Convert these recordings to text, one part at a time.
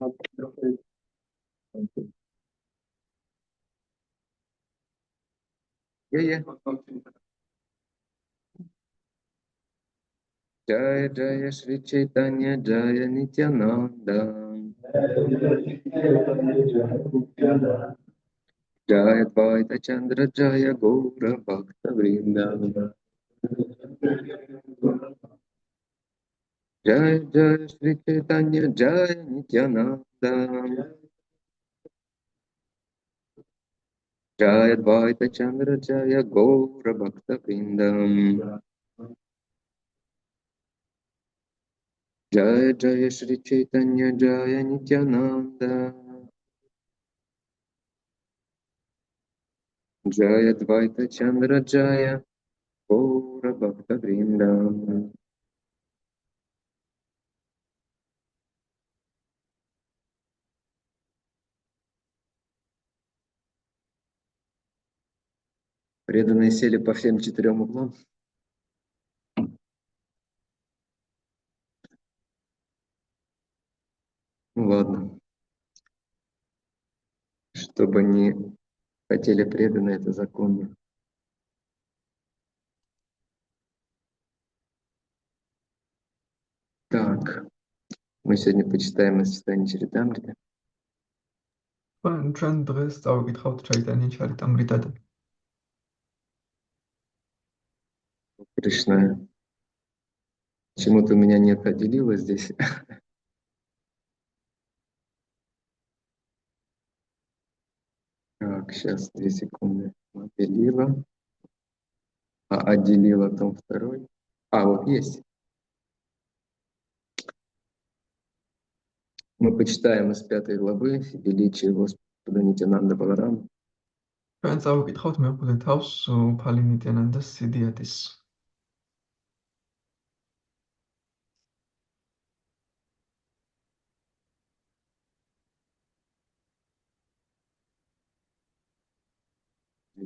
Yeah. Jaya Jaya Shri Chaitanya Jaya Nityananda Jaya Advaita Chandra Jaya Gaura Bhakta Vrinda Jaya Jaya Shri Chaitanya Jaya Nityananda Jaya Advaita Chandra Jaya Gaura Bhakta Vrinda Jaya Jaya Shri Chaitanya Jaya Nityananda Jaya Advaita Chandra Jaya Gaura Bhakta Vrinda Преданные сели по всем 4 углам. Ну ладно. Чтобы не хотели преданные, это законно. Так, мы сегодня почитаем из читания Чаритамриты. Кришна, почему-то у меня нет Аделила здесь. Так, сейчас 2 секунды. Аделила. Аделила том 2. Вот есть. Мы почитаем из 5 главы величие Господа Нитянанда Баларама.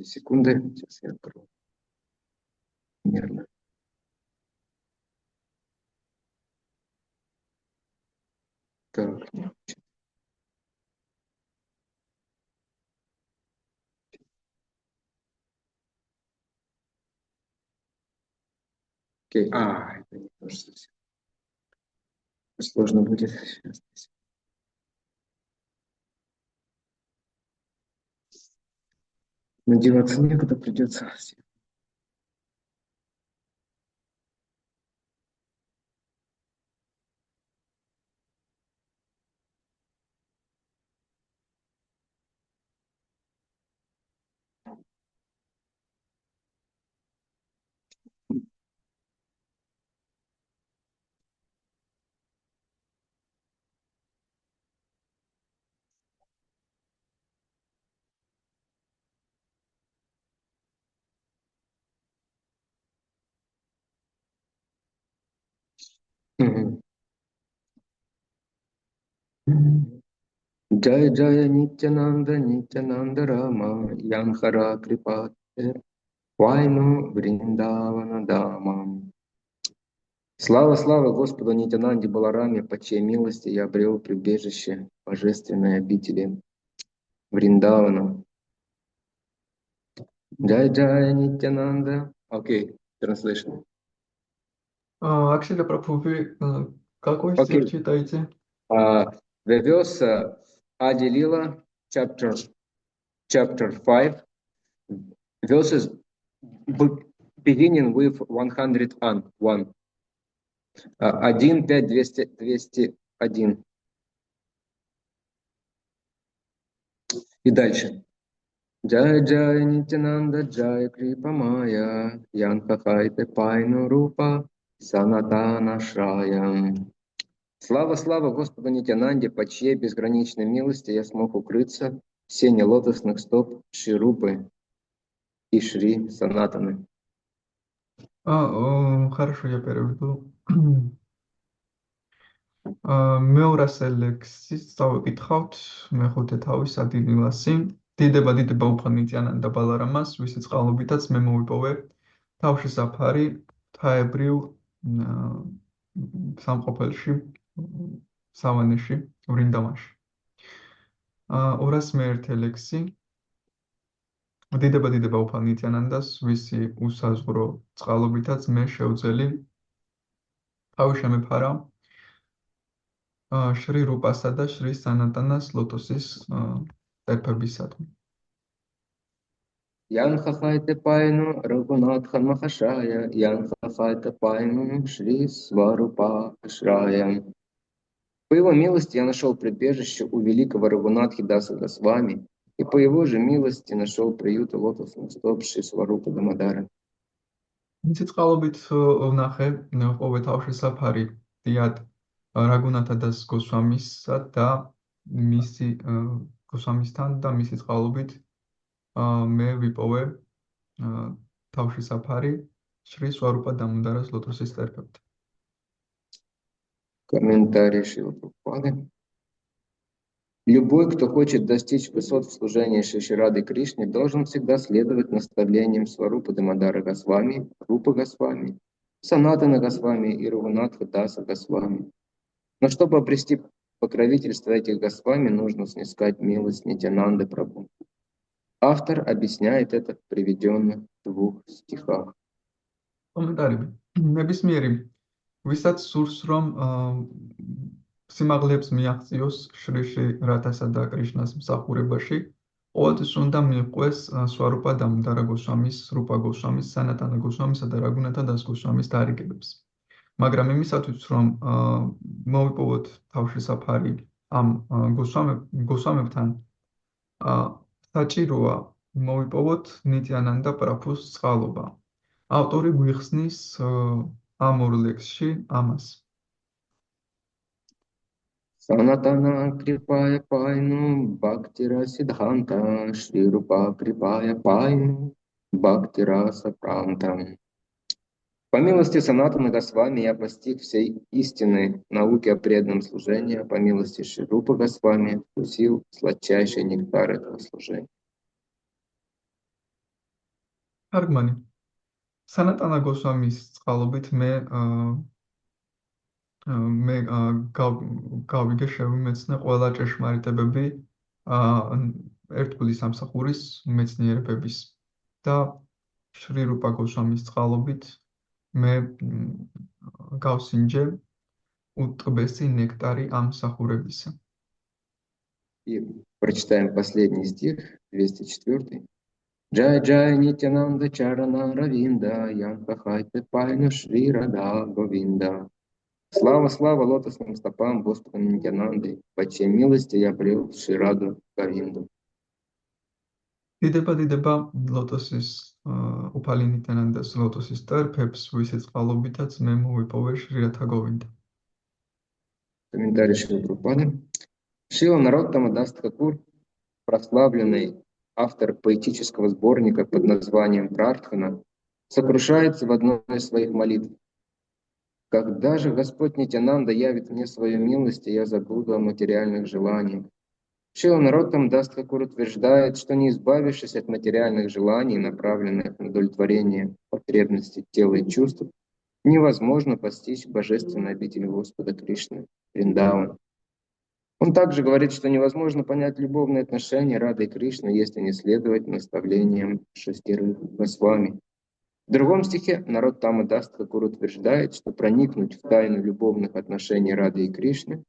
Секунды. Сейчас я открою. Нервно. Так. Окей. Это не то, что сложно будет. Сейчас. Надеваться некуда, придется. Jaya Jaya Nityananda Nityananda Rama Yanhara Kripate Вайну Вриндавана Дамам. Слава, слава Господу Нитянанде Балараме, по чьей милости я обрел прибежище божественной обители Вриндавана. Джай Джай Нитянанда. Окей, translation. Акшеля Прабху, какой стих читаете? The verse Adi Lila, chapter 5, verses beginning with 101. 1.5.201. И дальше. Джая Джая Нитянанда Джая Крипа Майя Янхахайте Пайну Рупа Санатана Шрая. Слава, слава Господу Нитянанде, по чьей безграничной милости я смог укрыться в сене лотосных стоп Шри Рупы и Шри Санатаны. Хорошо, я переведу. მეორე სელექსის წავიკითხავთ მეხუთე თავის ადილილასი. დიდება უფალ ნიტიანანდა ბალარამას, ვისი წყალობითაც მე მოვიპოვე თავში საფარი, თაებრივ სამყოფელში სავანეში, ვრინდავანში. 201 ლექსი. დიდება დიდება უფალ ნიტიანანდას, ვისი უსაზღვრო წყალობითაც მე შევძელი თავი შემეფარა შრი რუპასა და შრი სანატანას ლოტოსის წერფებისადმი. Ян хахайте пайну Рагунатхан Махашая, Ян хахайте пайну Шри Сварупа Ашрая. По его милости я нашел прибежище у великого Рагунатхи Даса Госвами, и по его же милости нашел приют у лотосных стоп Шри Сварупа Дамадара. მის წყალობით ვნახე ყოველ თავში საფარი დიად რაგუნათა დას გოსვამისა და მისი გოსვამისთან და მისი წყალობით მე ვიპოვე თავში საფარი შრი სვარუპა დამუდარას ლოტოსის წერფებთან. Комментарий Шрила Прабхупады. Любой, кто хочет достичь высот в служении Шри Рады Кришне, должен всегда следовать наставлениям Сварупы Дамодара Госвами, Рупы Госвами, Санатана Госвами и Рагунатха Даса Госвами. Но чтобы обрести покровительство этих Госвами, нужно снискать милость Нитянанды Прабху. Автор объясняет это в приведенных 2 стихах. Комментарий. ნებისმიერი ვისაც სურს რომ სიმაღლეებს მიაღწიოს შრი რადასა და კრიშნას მსახურებაში, ყოველთვის უნდა მიყვეს სვარუპა დამუდარა გოსვამის, რუპა გოსვამის, სანატანა გოსვამისა და რაგუნათა დას გოსვამის დარიგებებს. მაგრამ იმისათვის რომ მოვიპოვოთ თავში საფარი ამ გოსვამებთან, საჭიროა მოვიპოვოთ ნიტიანანდა პრაბჰუს წყალობა. ავტორი გვიხსნის ამ 2 ლექსში ამას. Санатана Крипая Пайну Бхактира Сиддханта Шри Рупа Крипая Пайну Бхактира Сапранта. По милости Санатана Госвами я постиг всей истины науки о преданном служении, по милости Шри Рупы Госвами вкусил сладчайший нектар этого служения. Аргмани. Санатана Госвамის წყალობით მე გავიგე შევიმეცნე ყველა ჭეშმარიტებები ერთგული სამსახურის მეცნიერებების და შრი რუპა გოსვამის წყალობით მე გავსინჯე უტყბესი ნექტარი ამ მსახურებისა. И прочитаем последний стих, 204. Джай Джай Нитянанда Чарана Равинда Янхахайте Пайну Шри Рада Говинда. Слава, слава лотосным стопам Господа Нитянанды, по чьей милости я обрел Шри Раду Говинду. დიდება ლოტოსის უფალი ნიტიანანდას ლოტოსის წერფებს, ვისის წყალობითაც მე მოვიპოვე შრი რადა გოვინდა. Комментарий Шрила Прабхупады. Шрила Нароттама Дас Тхакур, прославленный автор поэтического сборника под названием Прартхана, сокрушается в одной из своих молитв. Когда же Господь Нитянанда явит мне свою милость, и я забуду о материальных желаниях? Шрила Нароттама Дас Тхакур утверждает, что не избавившись от материальных желаний, направленных на удовлетворение потребностей тела и чувств, невозможно постичь божественную обитель Господа Кришны, Вриндаван. Он также говорит, что невозможно понять любовные отношения Рады и Кришны, если не следовать наставлениям 6 Госвами. В другом стихе Нароттама Дас Тхакур утверждает, что проникнуть в тайну любовных отношений Рады и Кришны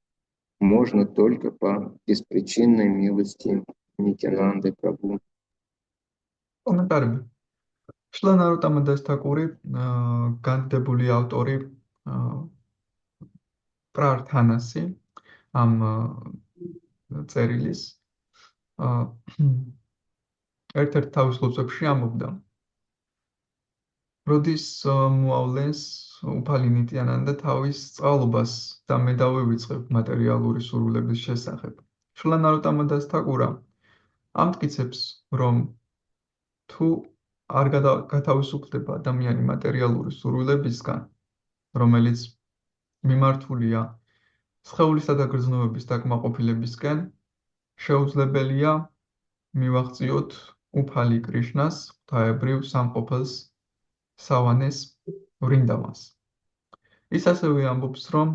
можно только по беспричинной милости Нитянанды Прабху. Комментарий. შლა ნაროტამა დას თაკური განდებული ავტორი პრართანასი ამ წერილის ერთ-ერთ თავის ლოცვებში ამბობდა როდის მოავლენს უფალი ნიტიანანდა თავის წყალობას და მე დავივიწყებ მატერიალური სურვილების შესახებ. შლა ნაროტამა დას თაკურა ამტკიცებს რომ თუ არ გათავისუფლდება ადამიანი მატერიალური სურვილებისგან, რომელიც მიმართულია სხეულისა და გრძნობების დაკმაყოფილებისკენ, შეუძლებელია მივაღწიოთ უფალი კრიშნას, ღვთაებრივ სამყოფელს, სავანეს ვრინდავანს. ის ასევე ამბობს, რომ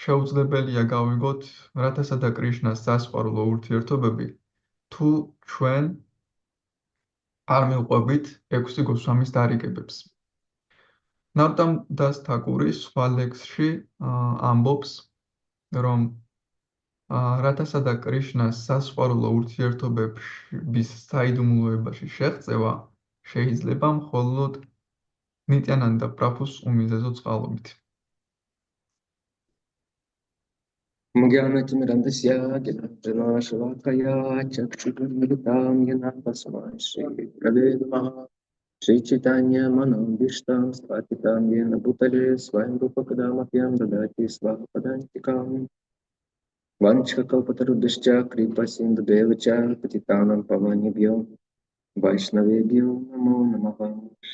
შეუძლებელია გავიგოთ რათასა და კრიშნას სასიყვარულო ურთიერთობები, თუ ჩვენ არ მივყვებით 6 გოსვამის დარიგებებს. ნაროტამ დას თაკური სხვა ლექსში ამბობს, რომ რათასა და კრიშნას სასიყვარულო ურთიერთობების საიდუმლოებაში შეღწევა შეიძლება მხოლოდ ნიტიანანდა პრაბჰუს უმიზეზო წყალობით. ज्ञानतिमिरन्धस्य ज्ञानप्रकाशलाकया चक्षुर्मिलितां येन तस्मै श्रीगुरवे नमः श्रीचैतन्यमनोभीष्टां स्थापितां येन भूतले स्वयं रूपकदा मह्यं ददाति स्वपदान्तिकाम् वाञ्छकल्पतरुभ्यश्च कृपासिन्धुभ्यः च पतितानां पावनेभ्यो वैष्णवेभ्यो नमो नमः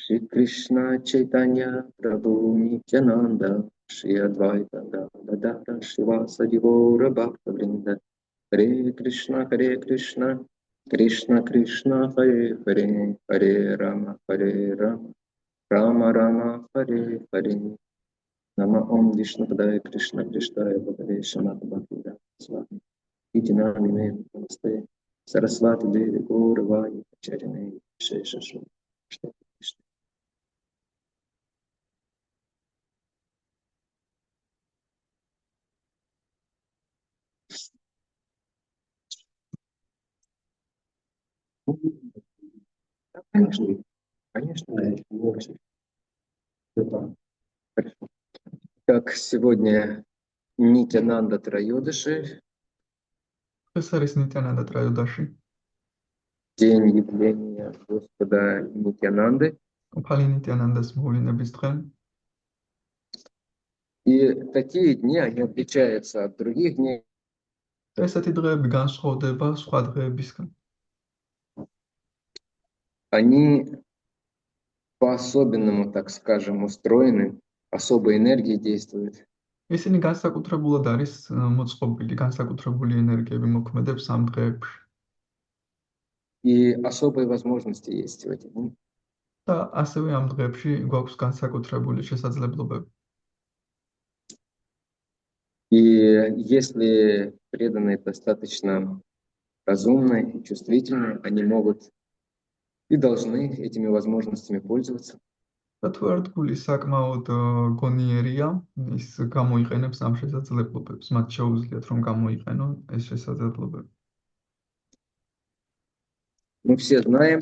श्रीकृष्ण चैतन्य प्रभु Nityanand Shri Advaita Gadadhara Shivasadi Gaura Bhaktivinoda Hare Krishna Krishna Krishna Hare Hare Hare Rama Rama Rama Hare Hare Nama Om Vishnu Padaya Krishna Krishnaya Bhagavate Shanata Bhaktivedanta Swami Iti Namine Namaste Saraswati Devi Gauravani Acharine Shesha Shri Krishna Конечно. Как сегодня Нитянанда Трайодаши, ეს არის ნიტიანანდა ტრაიოდაში, день явления Господа Нитянанды. უფალი ნიტიანანდას მოვლენების დღე. И такие дни, они отличаются от других дней. ესეთი დღეები განსხვავდება სხვა დღეებისგან. Они по-особенному, так скажем, устроены, особой энергией действуют. ისინი განსაკუთრებულად არის მოწყობილი, განსაკუთრებული ენერგიები მოქმედებს ამ დღეებში. И особые возможности есть в эти дни. და ასევე ამ დღეებში გვაქვს განსაკუთრებული შესაძლებლობები. И если преданные достаточно разумные и чувствительные, они могут и должны этими возможностями пользоваться. და თუ ერთგული საკმაოდ გონიერია, ის გამოიყენებს ამ შესაძლებლობებს, მათ შეუძლიათ რომ გამოიყენონ ეს შესაძლებლობები. Мы все знаем,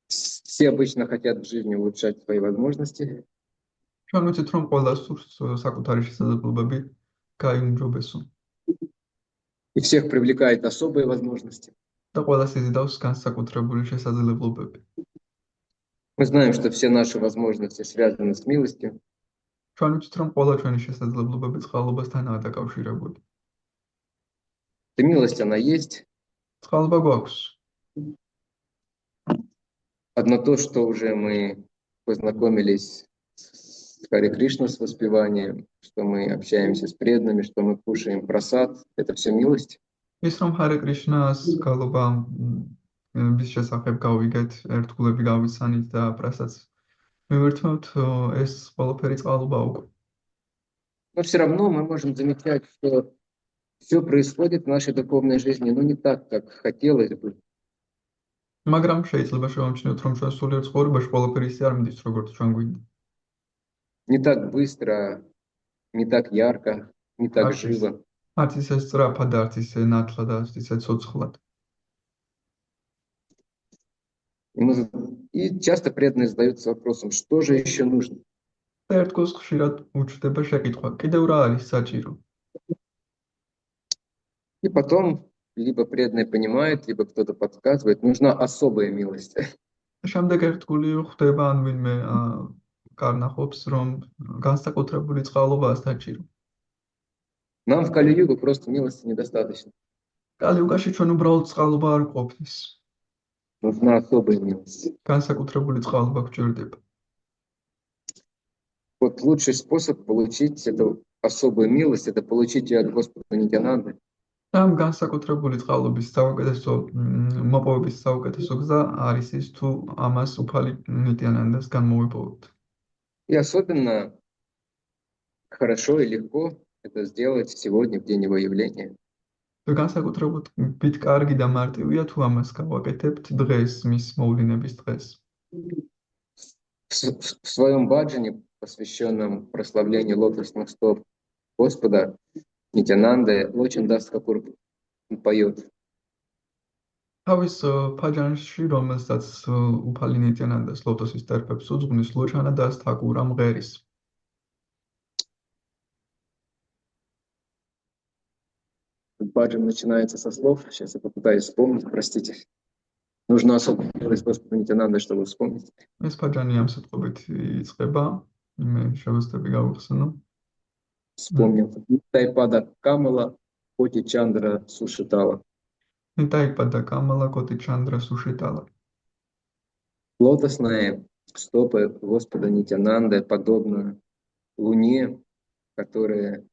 все обычно хотят в жизни улучшать свои возможности. ჩვენ ვიცით რომ ყველა სურს საკუთარი შესაძლებლობები გაიუმჯობესონ. И всех привлекает особые возможности. და ყველას იზიდავს განსაკუთრებული შესაძლებლობები. Мы знаем, что все наши возможности связаны с милостью. ჩვენ ვიცით რომ ყველა ჩვენი შესაძლებლობები წყალობასთანაა დაკავშირებული. Эта милость, она есть. წყალობა გვაქვს. Одно то, что уже мы познакомились с Харе Кришна, с воспеванием, что мы общаемся с преданными, что мы кушаем прасад, это все милость. ის რომ ჰარე კრიშნას გალობა bis შესახებ გავიგეთ, ერთგულები გავიცანით და პრასადს მივერთმევთ, ეს ყველაფერი წყალობა უკვე. Но все равно мы можем замечать, что все происходит в нашей духовной жизни, но не так, как хотелось бы. მაგრამ შეიძლება შევამჩნიოთ, რომ ჩვენ სულიერ ცხოვრებაში ყველაფერი ისე არ მიდის, როგორც ჩვენ გვინდა. Не так быстро, не так ярко, не так живо. არც ისე სწრაფად, არც ისე ნათლად, არც ისე ცოცხლად. И часто преданные задаются вопросом, что же еще нужно? და ერთგულს ხშირად უჩნდება შეკითხვა, კიდევ რა არის საჭირო? И потом либо преданные понимают, либо кто-то подсказывает, нужна особая милость. შემდეგ ერთგული ხვდება ან ვინმე კარნახობს, რომ განსაკუთრებული წყალობაა საჭირო. Нам в Кали-югу просто милости недостаточно. კალიუგაში ჩვენ უბრალოდ წყალობა არ ყოფნის. Нужна особая милость. განსაკუთრებული წყალობა გვჭირდება. Вот лучший способ получить эту особую милость, это получить ее от Господа Нитянанды. ამ განსაკუთრებული წყალობის საუკეთესო მოპოვების საუკეთესო გზა არის ის, თუ ამას უფალი ნიტიანანდასგან მოვიპოვოთ. И особенно хорошо и легко это сделать сегодня, в день его явления. თუ განსაკუთრებით კარგი და მარტივია თუ ამას გავაკეთებთ დღეს, მის მოვლენების დღეს. В своем баджане, посвященном прославлению лотосных стоп Господа, Нитянанды, Лочин Дас Капур поет. თავის ფაჯანში, რომელსაც უფალი ნიტიანანდას ლოტოსის ტერფებს უძღვნის, ლოჩანა დას თაკურა მღერის. Баджан начинается со слов. Сейчас я попытаюсь вспомнить, простите. Нужно особо делать Господу Нитянанды, чтобы вспомнить. ეს ფაჯანი ამ სიტყვებით იწყება, მე შევეცდები გავიხსენო. Вспомнил. Тайпада Камала, Коти Чандра Сушитала. Нитайпада Камала, Коти Чандра Сушитала. Лотосные стопы Господа Нитянанды подобно луне, которая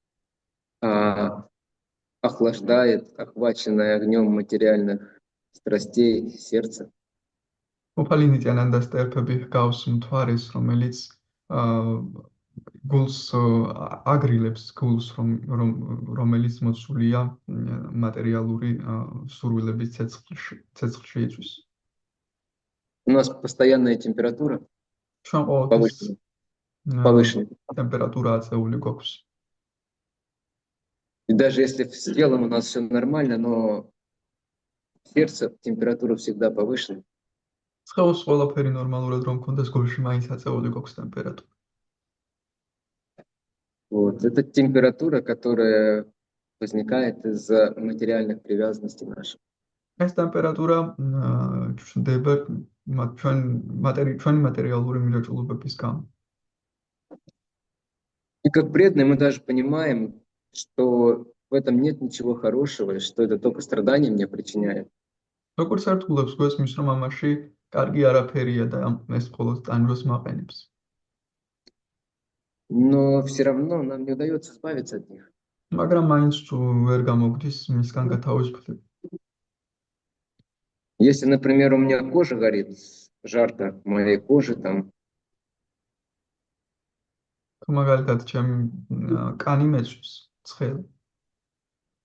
охлаждает охваченное огнем материальных страстей сердце. უფალი ნიტიანანდას ტერფები ჰგავს მთვარის, რომელიც გულს აგრილებს, გულს, რომელიც მოცულია მატერიალური სურვილების ცეცხლში იწვის. У нас постоянная температура ჩვენ ყოველთვის повышенная. ტემპერატურა აწეული გვაქვს. И даже если с телом у нас все нормально, но в сердце температура всегда повышена. სხეულს ყველაფერი ნორმალურად რომ მქონდეს, გულში მაინც აწეული გვაქვს ტემპერატურა. Вот. Это температура, которая возникает из-за материальных привязанностей наших. ეს ტემპერატურა ჩნდება ჩვენი მატერიალური მირაჭულობების გამო. И как преданные мы даже понимаем, что в этом нет ничего хорошего, и что это только страдания мне причиняет. როგორც ერთგულებს გვესმის, რომ ამაში კარგი არაფერია და ეს მხოლოდ ტანჯვას მაყენებს. Но все равно нам не удается избавиться от них. მაგრამ მაინც თუ ვერ გამოგდის მისგან გათავისუფლება. Если, например, у меня кожа горит, жарко моей коже там. მაგალითად, ჩემი კანი მეწვის ცხელი.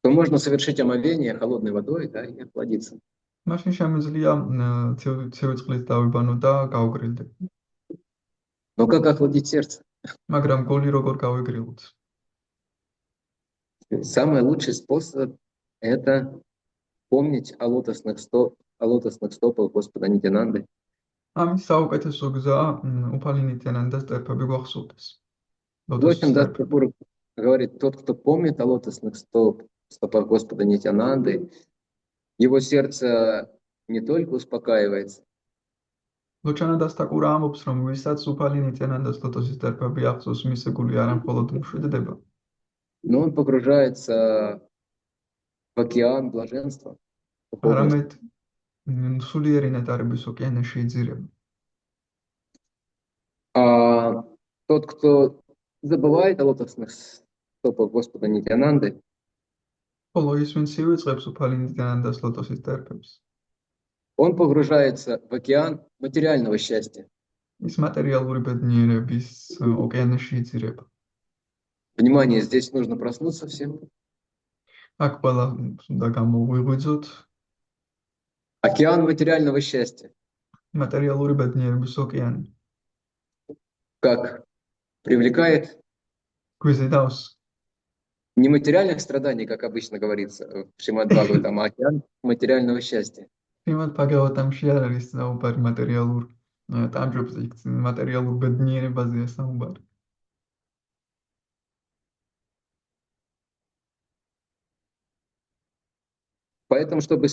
То можно совершить омовение холодной водой, да, и охладиться. მაშინ შემიძლია ცივი წყლით დავიბანო და გავგრილდე. Но как охладить сердце? მაგრამ გული როგორ გავიგრილოთ? Самый лучший способ – это помнить о лотосных стопах Господа Нитянанды. ამის საუკეთესო გზაა უფალი ნიტიანანდას ტერფები გვახსოვდეს. Лочин Дас Капур говорит, тот, кто помнит о лотосных стопах Господа Нитянанды, его сердце не только успокаивается, ლოჩანა დას თაკურა ამბობს, რომ ვისაც უფალი ნიტიანანდას ლოტოსის ტერფები ახსოვს, მისი გული არ მხოლოდ მშვიდდება, но он погружается в океан блаженства. არამედ სულიერი ნეტარების ოკეანეში იძირება. А тот, кто забывает о лотосных стопах Господа Нитянанды, ხოლო ის, ვინც ივიწყებს უფალი ნიტიანანდას ლოტოსის ტერფებს, он погружается в океан материального счастья. ის მატერიალური ბედნიერების ოკეანეში იძირება. Внимание, здесь нужно проснуться всем. აქ ყველა უნდა გამოვიღვიძოთ. Океан материального счастья. მატერიალური ბედნიერების ოკეანი. Как привлекает გვიზიდავს не материальных страданий, как обычно говорится в Шримад Бхагаватам, а океан материального счастья. Шримад Бхагаватамში არ არის საუბარი მატერიალურ ტანჯვებზე, იქ მატერიალურ ბედნიერებაზეა საუბარი. Поэтому, чтобы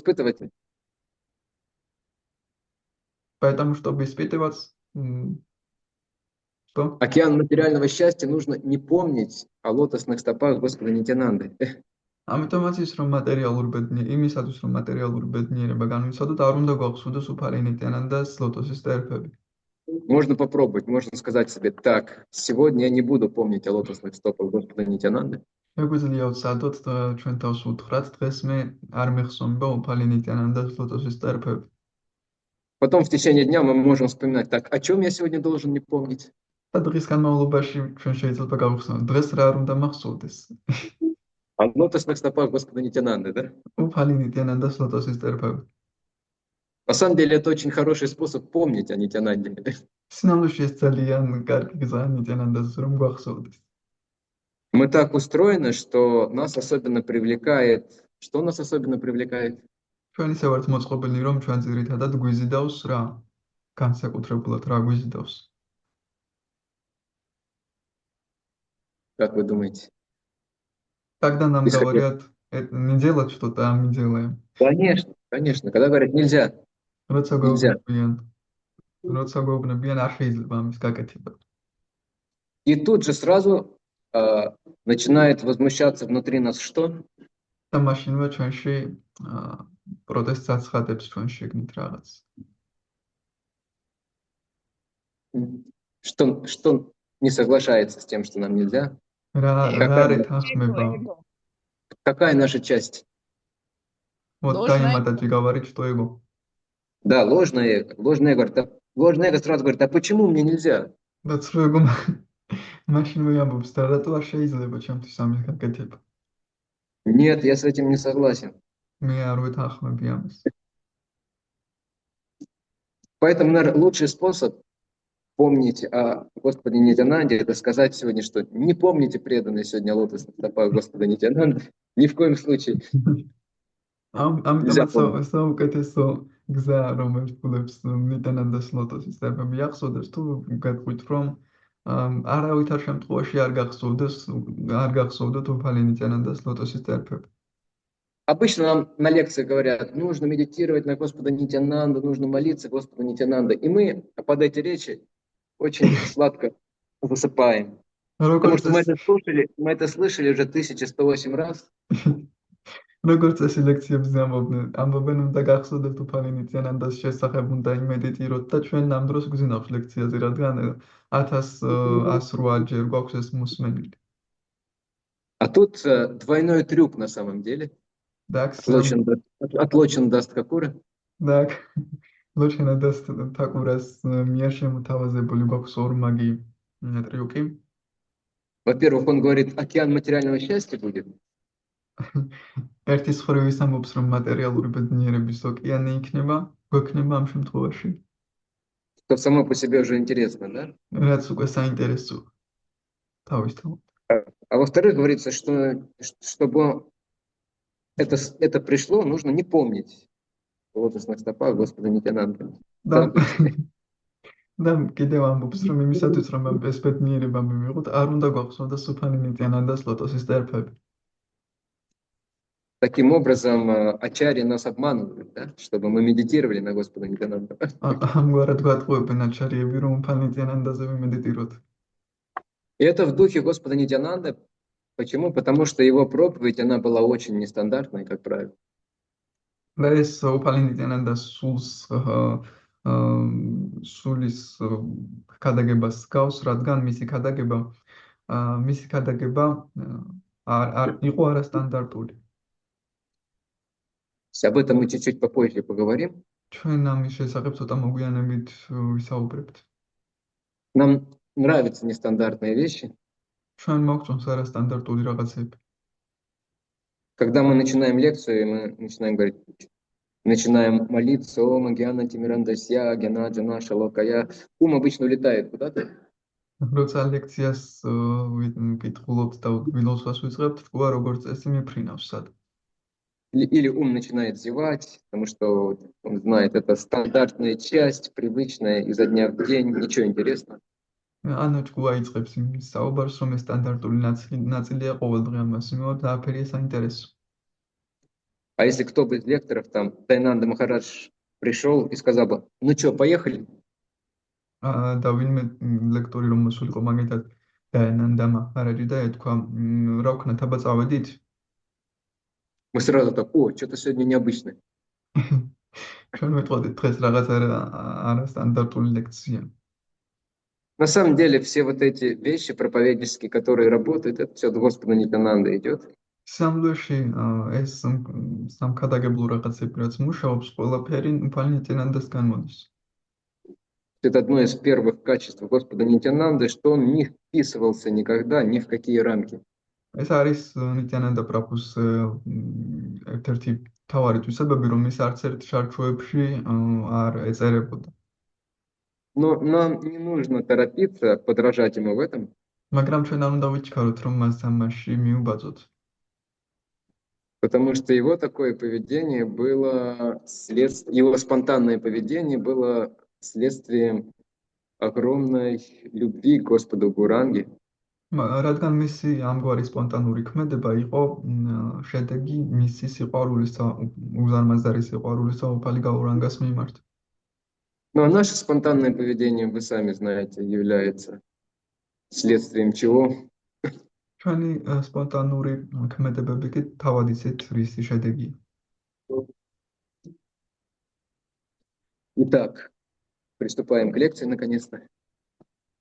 испытывать что? Океан материального счастья, нужно не помнить о лотосных стопах Господа Нитянанды. ამიტომაც ის რომ იმისათვის რომ მატერიალური ბედნიერება განვიცადოთ, არ უნდა გვახსოვდეს უფალი ნიტიანანდას ლოტოსის ტერფები. Можно попробовать, можно сказать себе так: сегодня я не буду помнить о лотосных стопах Господа Нитянанды. შეგვიძლია ვცადოთ ჩვენ თავს უთხრათ, დღეს მე არ მეხსოვნება უფალი ნიტიანანდას ლოტოსის ტერფები. Потом в течение дня мы можем вспоминать: так, о чем я сегодня должен не помнить? და დღის განმავლობაში ჩვენ შეიძლება გავხსნათ დღეს რა არ უნდა მახსოვდეს. А лотосных стопах Господа Нитянанды, да? უფალი ნიტიანანდას ლოტოსის წერფები. На самом деле это очень хороший способ помнить о Нитянанде. სინამდვილეში ეს ძალიან კარგი გზაა ნიტიანანდას რომ გვახსოვდეს. Мы так устроены, что нас особенно привлекает... Что нас особенно привлекает? ჩვენ ისე ვართ მოწყობილი, რომ ჩვენ ძირითადად გვიზიდავს რა? განსაკუთრებულად რა გვიზიდავს? Как вы думаете? Когда нам Исходя- говорят не делать что-то, а мы делаем. Конечно, конечно. Когда говорят нельзя, როცა Нельзя. გვეუბნებიან არ შეიძლება ამის გაკეთება. и тут же сразу начинает возмущаться внутри нас что? და მაშინვე ჩვენში პროტესტს აცხადებს ჩვენ შეგნით რაღაც. Что не соглашается с тем, что нам нельзя? რა Какая- არ ეთანხმება? Какая наша часть? Вот Ложное დაემატა ჯიგავარი что его. Да, ложное эго. Ложное эго, ложное эго сразу говорит, а почему мне нельзя? და ცრო ეგო მაშინვე ამბობს და რატო არ შეიძლება ჩემთვის ამის გაკეთება? Нет, я с этим не согласен. მე არ ვეთანხმები ამას. Поэтому, наверное, лучший способ помнить о Господе Нитянанде, это сказать сегодня, что не помните преданные сегодня лотосных стопах Господа Нитянанды, ни в коем случае. ამიტომ საუკეთესო გზა რომელიც ფულებს ნიტანანდას ლოტოსის წერფები ახსოვდეს თუ გეტყვით რომ არავითარ შემთხვევაში არ გახსოვდეთ უფალი ნიტანანდას ლოტოსის წერფები. Обычно нам на лекции говорят, нужно медитировать на Господа Нитянанду, нужно молиться Господу Нитянанду. И мы под эти речи очень сладко засыпаем. Потому что мы это слышали уже 1108 раз. როგორც ეს ლექციებზე ამბობენ უნდა გახსოვდეთ უფალი ნიტიანანდას შესახებ უნდა იმედიტიროთ და ჩვენ ამ დროს გვზინავს ლექციაზე რადგან 1108 ჯერ გვაქვს ეს მოსმენილი. А тут двойной трюк на самом деле. Отлочен даст Какура. Так, Лочена даст Такурас მიერ შემოთავაზებული გვაქვს ორმაგი ტრიუკი. Во-первых, он говорит, океан материального счастья будет. ერთის ხრივის ამბობს რომ მატერიალური ბედნიერების ოკეანე გვექნება ამ შემთხვევაში. Что само по себе уже интересно, да? რაც უკვე საინტერესო თავისთავად. А во-вторых, говорится, что чтобы это пришло, нужно не помнить в лотосных стопах Господа Нитянанды. და კიდევ ამბობს რომ იმისათვის რომ ეს ბედნიერება მივიღოთ, არ უნდა გვახსოვდეს უფალი ნიტიანანდას ლოტოსის წერფები. Таким образом, ачарья нас обманывают, да? Чтобы мы медитировали на Господа Нитянанду. ამგვარად გვატყუებენ აჩარიები რომ უფალი ნიტიანანდაზე ვიმედიტიროთ. И это в духе Господа Нитянанды. Почему? Потому что его проповедь, она была очень нестандартной, как правило. და ეს უფალი ნიტიანანდას სულის ქადაგებას გავს, რადგან მისი ქადაგება არ იყო არასტანდარტული. Об этом мы чуть-чуть попозже поговорим. ჩვენ ამის შესახებ ცოტა მოგვიანებით ვისაუბრებთ. Нам нравятся нестандартные вещи. ჩვენ მოგწონს არასტანდარტული რაღაცები. Когда мы начинаем лекцию, мы начинаем говорить, начинаем молиться, о Магьяна Тимирандасья, Гена Джана Шалокая. Ум обычно улетает куда-то. როცა ლექციას ვკითხულობთ და ვილოსვას ვიწყებთ, თქვა როგორც წესი მიფრინავს სად. Или ум начинает зевать, потому что он знает, это стандартная часть, привычная, изо дня в день, ничего интересного. ანუ თქვა იწყებს იმის საუბარს, რომ ეს სტანდარტული ნაწილია ყოველდღე ამას მიმართ და აფერია საინტერესო. А если кто-то из лекторов, там, Тайнанда Махарадж пришел и сказал бы, ну что, поехали? და ვინმე ლექტორი რომ მოსულიყო მაგითად დაენანდა მაჰარაჯი და ეთქვა რა ვქნათ აბა წავედით. Мы сразу так, о, что-то сегодня необычное. ჩვენ ვიტყოდით დღეს რაღაც არასტანდარტული ლექცია. На самом деле все вот эти вещи проповеднические, которые работают, это все от Господа Нитянанды идет. სამლოში ეს სამქადაგებლო რაღაცები რაც მუშაობს, ყველაფერი უფალი ნიტიანანდასგან მოდის. Это одно из первых качеств Господа Нитянанды, что он не вписывался никогда ни в какие рамки. ეს არის ნიტიანანდა პრაბჰუს ერთ-ერთი მთავარი თვისებები, რომ ის არც ერთ შარჩოებში არ ეწერებოდა. Но нам не нужно торопиться подражать ему в этом, მაგრამ ჩვენ არ უნდა ვიჩქაროთ, რომ მას ამაში მიუბაძოთ. потому что его такое поведение было его спонтанное поведение было следствием огромной любви к Господу Гуранги. რადგან მისი ამგვარი სპონტანური ქმედება იყო შედეგი მისი სიყვარულისა, უზარმაზარი სიყვარულისა უფალი გაურანგას მიმართ. Ну а наше спонтанное поведение, вы сами знаете, является следствием чего? ჩვენი სპონტანური ქმედებები კი თავად იცით რისი შედეგია. Итак, приступаем к лекции наконец-то.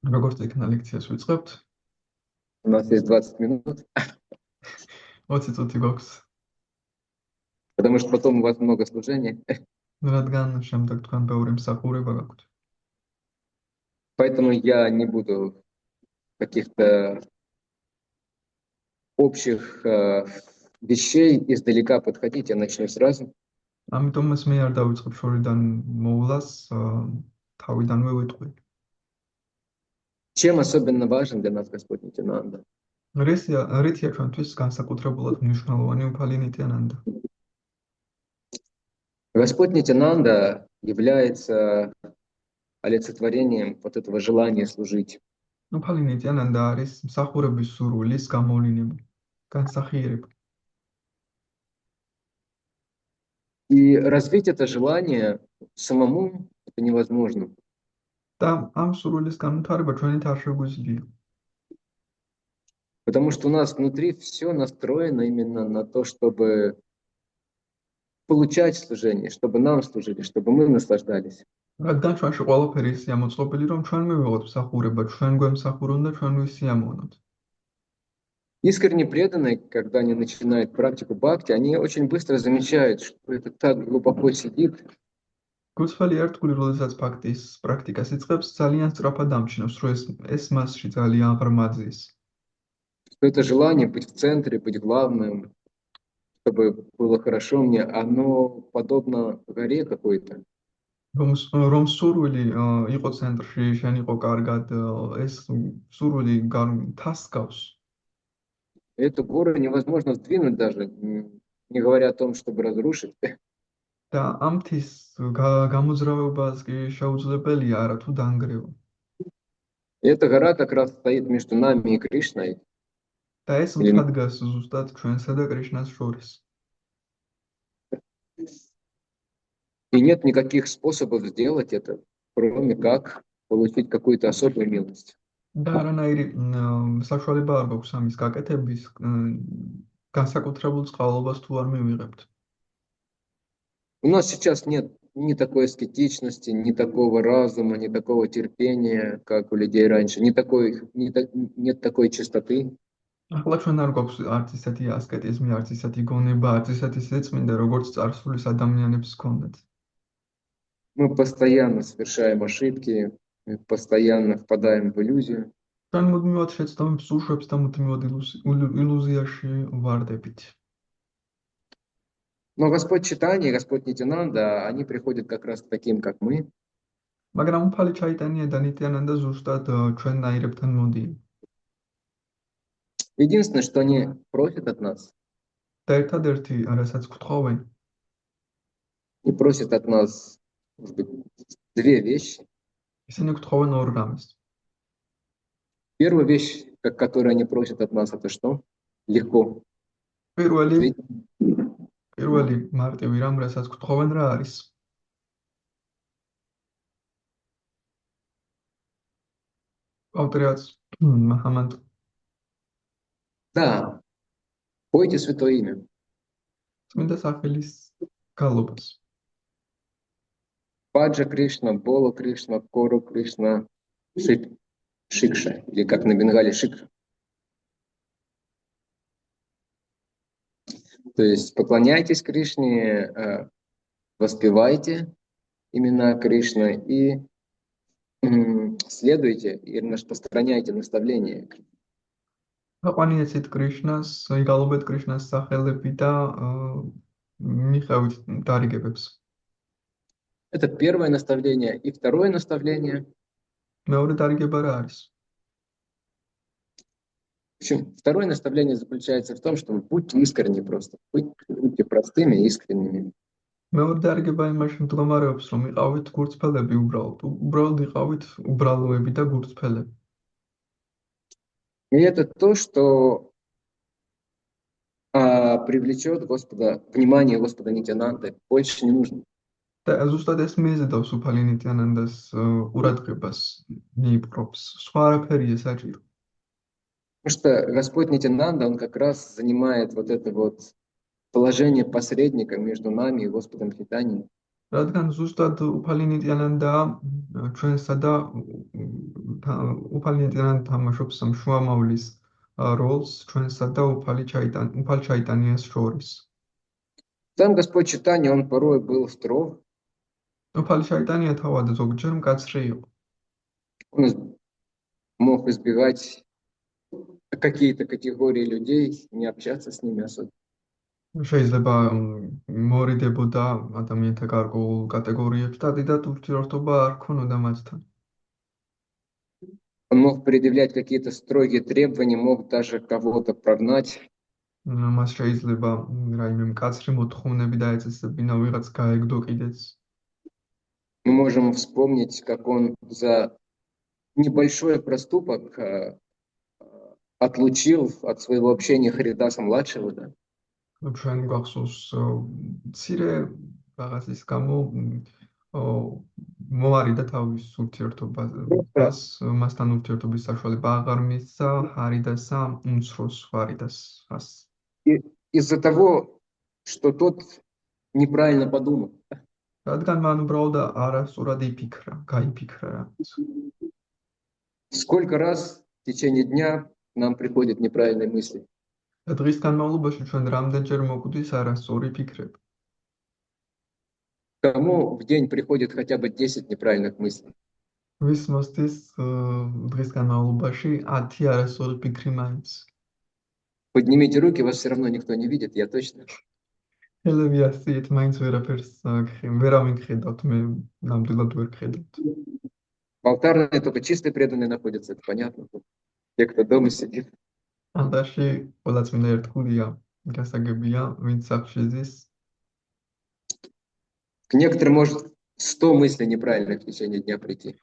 როგორც იქნა ლექციას ვიწყებთ. У нас есть 20 минут. 20 წუთი გვაქვს. Потому что потом у вас много служений. რადგან შემდეგ თქვენ ბევრი მსახურება გაქვთ. Поэтому я не буду каких-то общих вещей издалека подходить, я начну сразу. ამიტომ მე არ დავიწყებ შორიდან მოვლას, თავიდანვე ვიტყვი. Чем особенно важен для нас Господь Нитянанда? რითია ჩვენთვის განსაკუთრებულად მნიშვნელოვანი უფალი ნიტიანანდა? Господь Нитянанда является олицетворением вот этого желания служить. უფალი ნიტიანანდა არის მსახურების სურვილის გამოვლენა, განსახიერება. И развить это желание самому это невозможно. და ამ სურვილის განვითარება ჩვენით არ შეგვიძლია. Потому что у нас внутри все настроено именно на то, чтобы получать служение, чтобы нам служили, чтобы мы наслаждались. რადგან ჩვენში ყველაფერი ისეა მოწყობილი, რომ ჩვენ მივიღოთ მსახურება, ჩვენ გვემსახურონ და ჩვენ ვისიამოვნოთ. Искренне преданные, когда они начинают практику бхакти, они очень быстро замечают, что это так глубоко сидит. გულწრფელი ერთგული, როდესაც ბhaktis პრაქტიკას იწყებს, ძალიან სწრაფად ამჩნევს, რომ ეს მასში ძალიან ღრმაძის. Что это желание быть в центре, быть главным, чтобы было хорошо мне, оно подобно горе какой-то. რომ სურვილი იყო ცენტრში, შენ იყო კარგად, ეს სურვილი თასკავს. Эту гору невозможно сдвинуть даже, не говоря о том, чтобы разрушить. და ამ მთის გამოძრავებას კი შეუძლებელია არათუ დაანგრევა. Эта гора как раз стоит между нами и Кришной. და ეს მთა დგას ზუსტად ჩვენსა და კრიშნას შორის. И нет никаких способов сделать это, кроме как получить какую-то особую милость. და არანაირი საშუალება არ გვაქვს ამის გაკეთების, განსაკუთრებულ წყალობას თუ არ მივიღებთ. У нас сейчас нет ни такой аскетичности, ни такого разума, ни такого терпения, как у людей раньше, нет такой чистоты. ახლა ჩვენ არ გვაქვს არც ისეთი ასკეტიზმი, არც ისეთი გონება, არც ისეთი სიწმინდე, როგორც წარსულის ადამიანებს ჰქონდათ. Мы постоянно совершаем ошибки, мы постоянно впадаем в иллюзию. ჩვენ მუდმივად შეცდომებს უშვებს და მუდმივად ილუზიაში ვარდებით. Но Господь Чайтанья и Господь Нитянанда, они приходят как раз к таким, как мы. მაგრამ უფალი ჩაიტანია და ნიტიანანდა ზუსტად ჩვენნაირებთან მოდიან. Единственное, что они просят от нас, და ერთადერთი, რასაც გვთხოვენ, они просят от нас, может быть, две вещи. ისინი გვთხოვენ ორ რამეს. Первая вещь, которую они просят от нас, это что? Легко. პირველი მარტივი რამ, რასაც გვთხოვენ, რა არის? ავტორიაც მახამანტ. Да. Пойте Святое Имя. წმინდა სახელის გალობას. Паджа Кришна, Боло Кришна, Кору Кришна, Шикша, или как на бенгале Шикша. То есть поклоняйтесь Кришне, воспевайте имена Кришны и Следуйте и распространяйте наставления. აყვანიეთ კრიშნას, იგალობეთ კრიშნას სახელები და მიხევით დარიგებებს. Это первое наставление. И второе наставление. მეორე დარიგება რა არის? В общем, второе наставление заключается в том, что будьте искренни просто. Будьте простыми и искренними. მეორე დარიგება იმაში მდგომარეობს, რომ იყავით გურწფელები უბრალოდ იყავით უბრალოები და გურწფელები. И это то, что привлечет внимание Господа Нитянанды. Больше не нужно. და ზუსტად ეს მიეზედავს უფალი ნიტიანანდას ყურადღებას მიიპყრობს. სხვა არაფერია საჭირო. Потому что Господь Нитянанда, он как раз занимает вот это вот положение посредника между нами и Господом Чайтаньей. რადგან ზუსტად უფალი ნიტიანანდა ჩვენსა და უფალი ნიტიანანდა თამაშობს შუამავლის როლს ჩვენსა და უფალ ჩაიტანიას შორის. Сам Господь Чайтанья, он порой был строг. უფალი ჩაიტანია თავად ზოგჯერ მკაცრი იყო. Он мог избегать какие-то категории людей, не общаться с ними особо. შეიძლება მორიდებოდა ადამიანთა გარკვეულ კატეგორიებს და დიდად ურთიერთობა არ ქონოდა მათთან. Он мог предъявлять какие-то строгие требования, мог даже кого-то прогнать. მას შეიძლება რაიმე მკაცრი მოთხოვნები დაეწესებინა, ვიღაც გაეგდო კიდეც. Мы можем вспомнить, как он за небольшой проступок отлучил от своего общения Харидаса-младшего. Да? ჩვენ გვახსოვს მცირე რაღაცის გამო მოარიდა თავის ურთიერთობას, მასთან ურთიერთობის საშუალება აღარ მისცა ჰარიდასა უმცროს ჰარიდასას. Из-за того, что тот неправильно подумал. რადგან მან უბრალოდ არასწორად გაიფიქრა რაღაც. Сколько раз в течение дня нам приходят неправильные мысли? დღის განმავლობაში ჩვენ რამდენჯერ მოგვდის არასწორი ფიქრები. Кому в день приходит хотя бы 10 неправильных мыслей? ვის მოსდის დღის განმავლობაში 10 არასწორი ფიქრი მაინც. Поднимите руки, вас все равно никто не видит, я точно. ხელები ასწიეთ, მაინც ვერავინ ხედავთ, მე ნამდვილად ვერ ხედავთ. В алтарной только чистые преданные находятся, это понятно. Те, кто дома сидит. алтарში ყველა წმინდა ერთგულია, გასაგებია, ვინც სახლში ზის. К некоторым может 100 мыслей неправильных в течение дня прийти.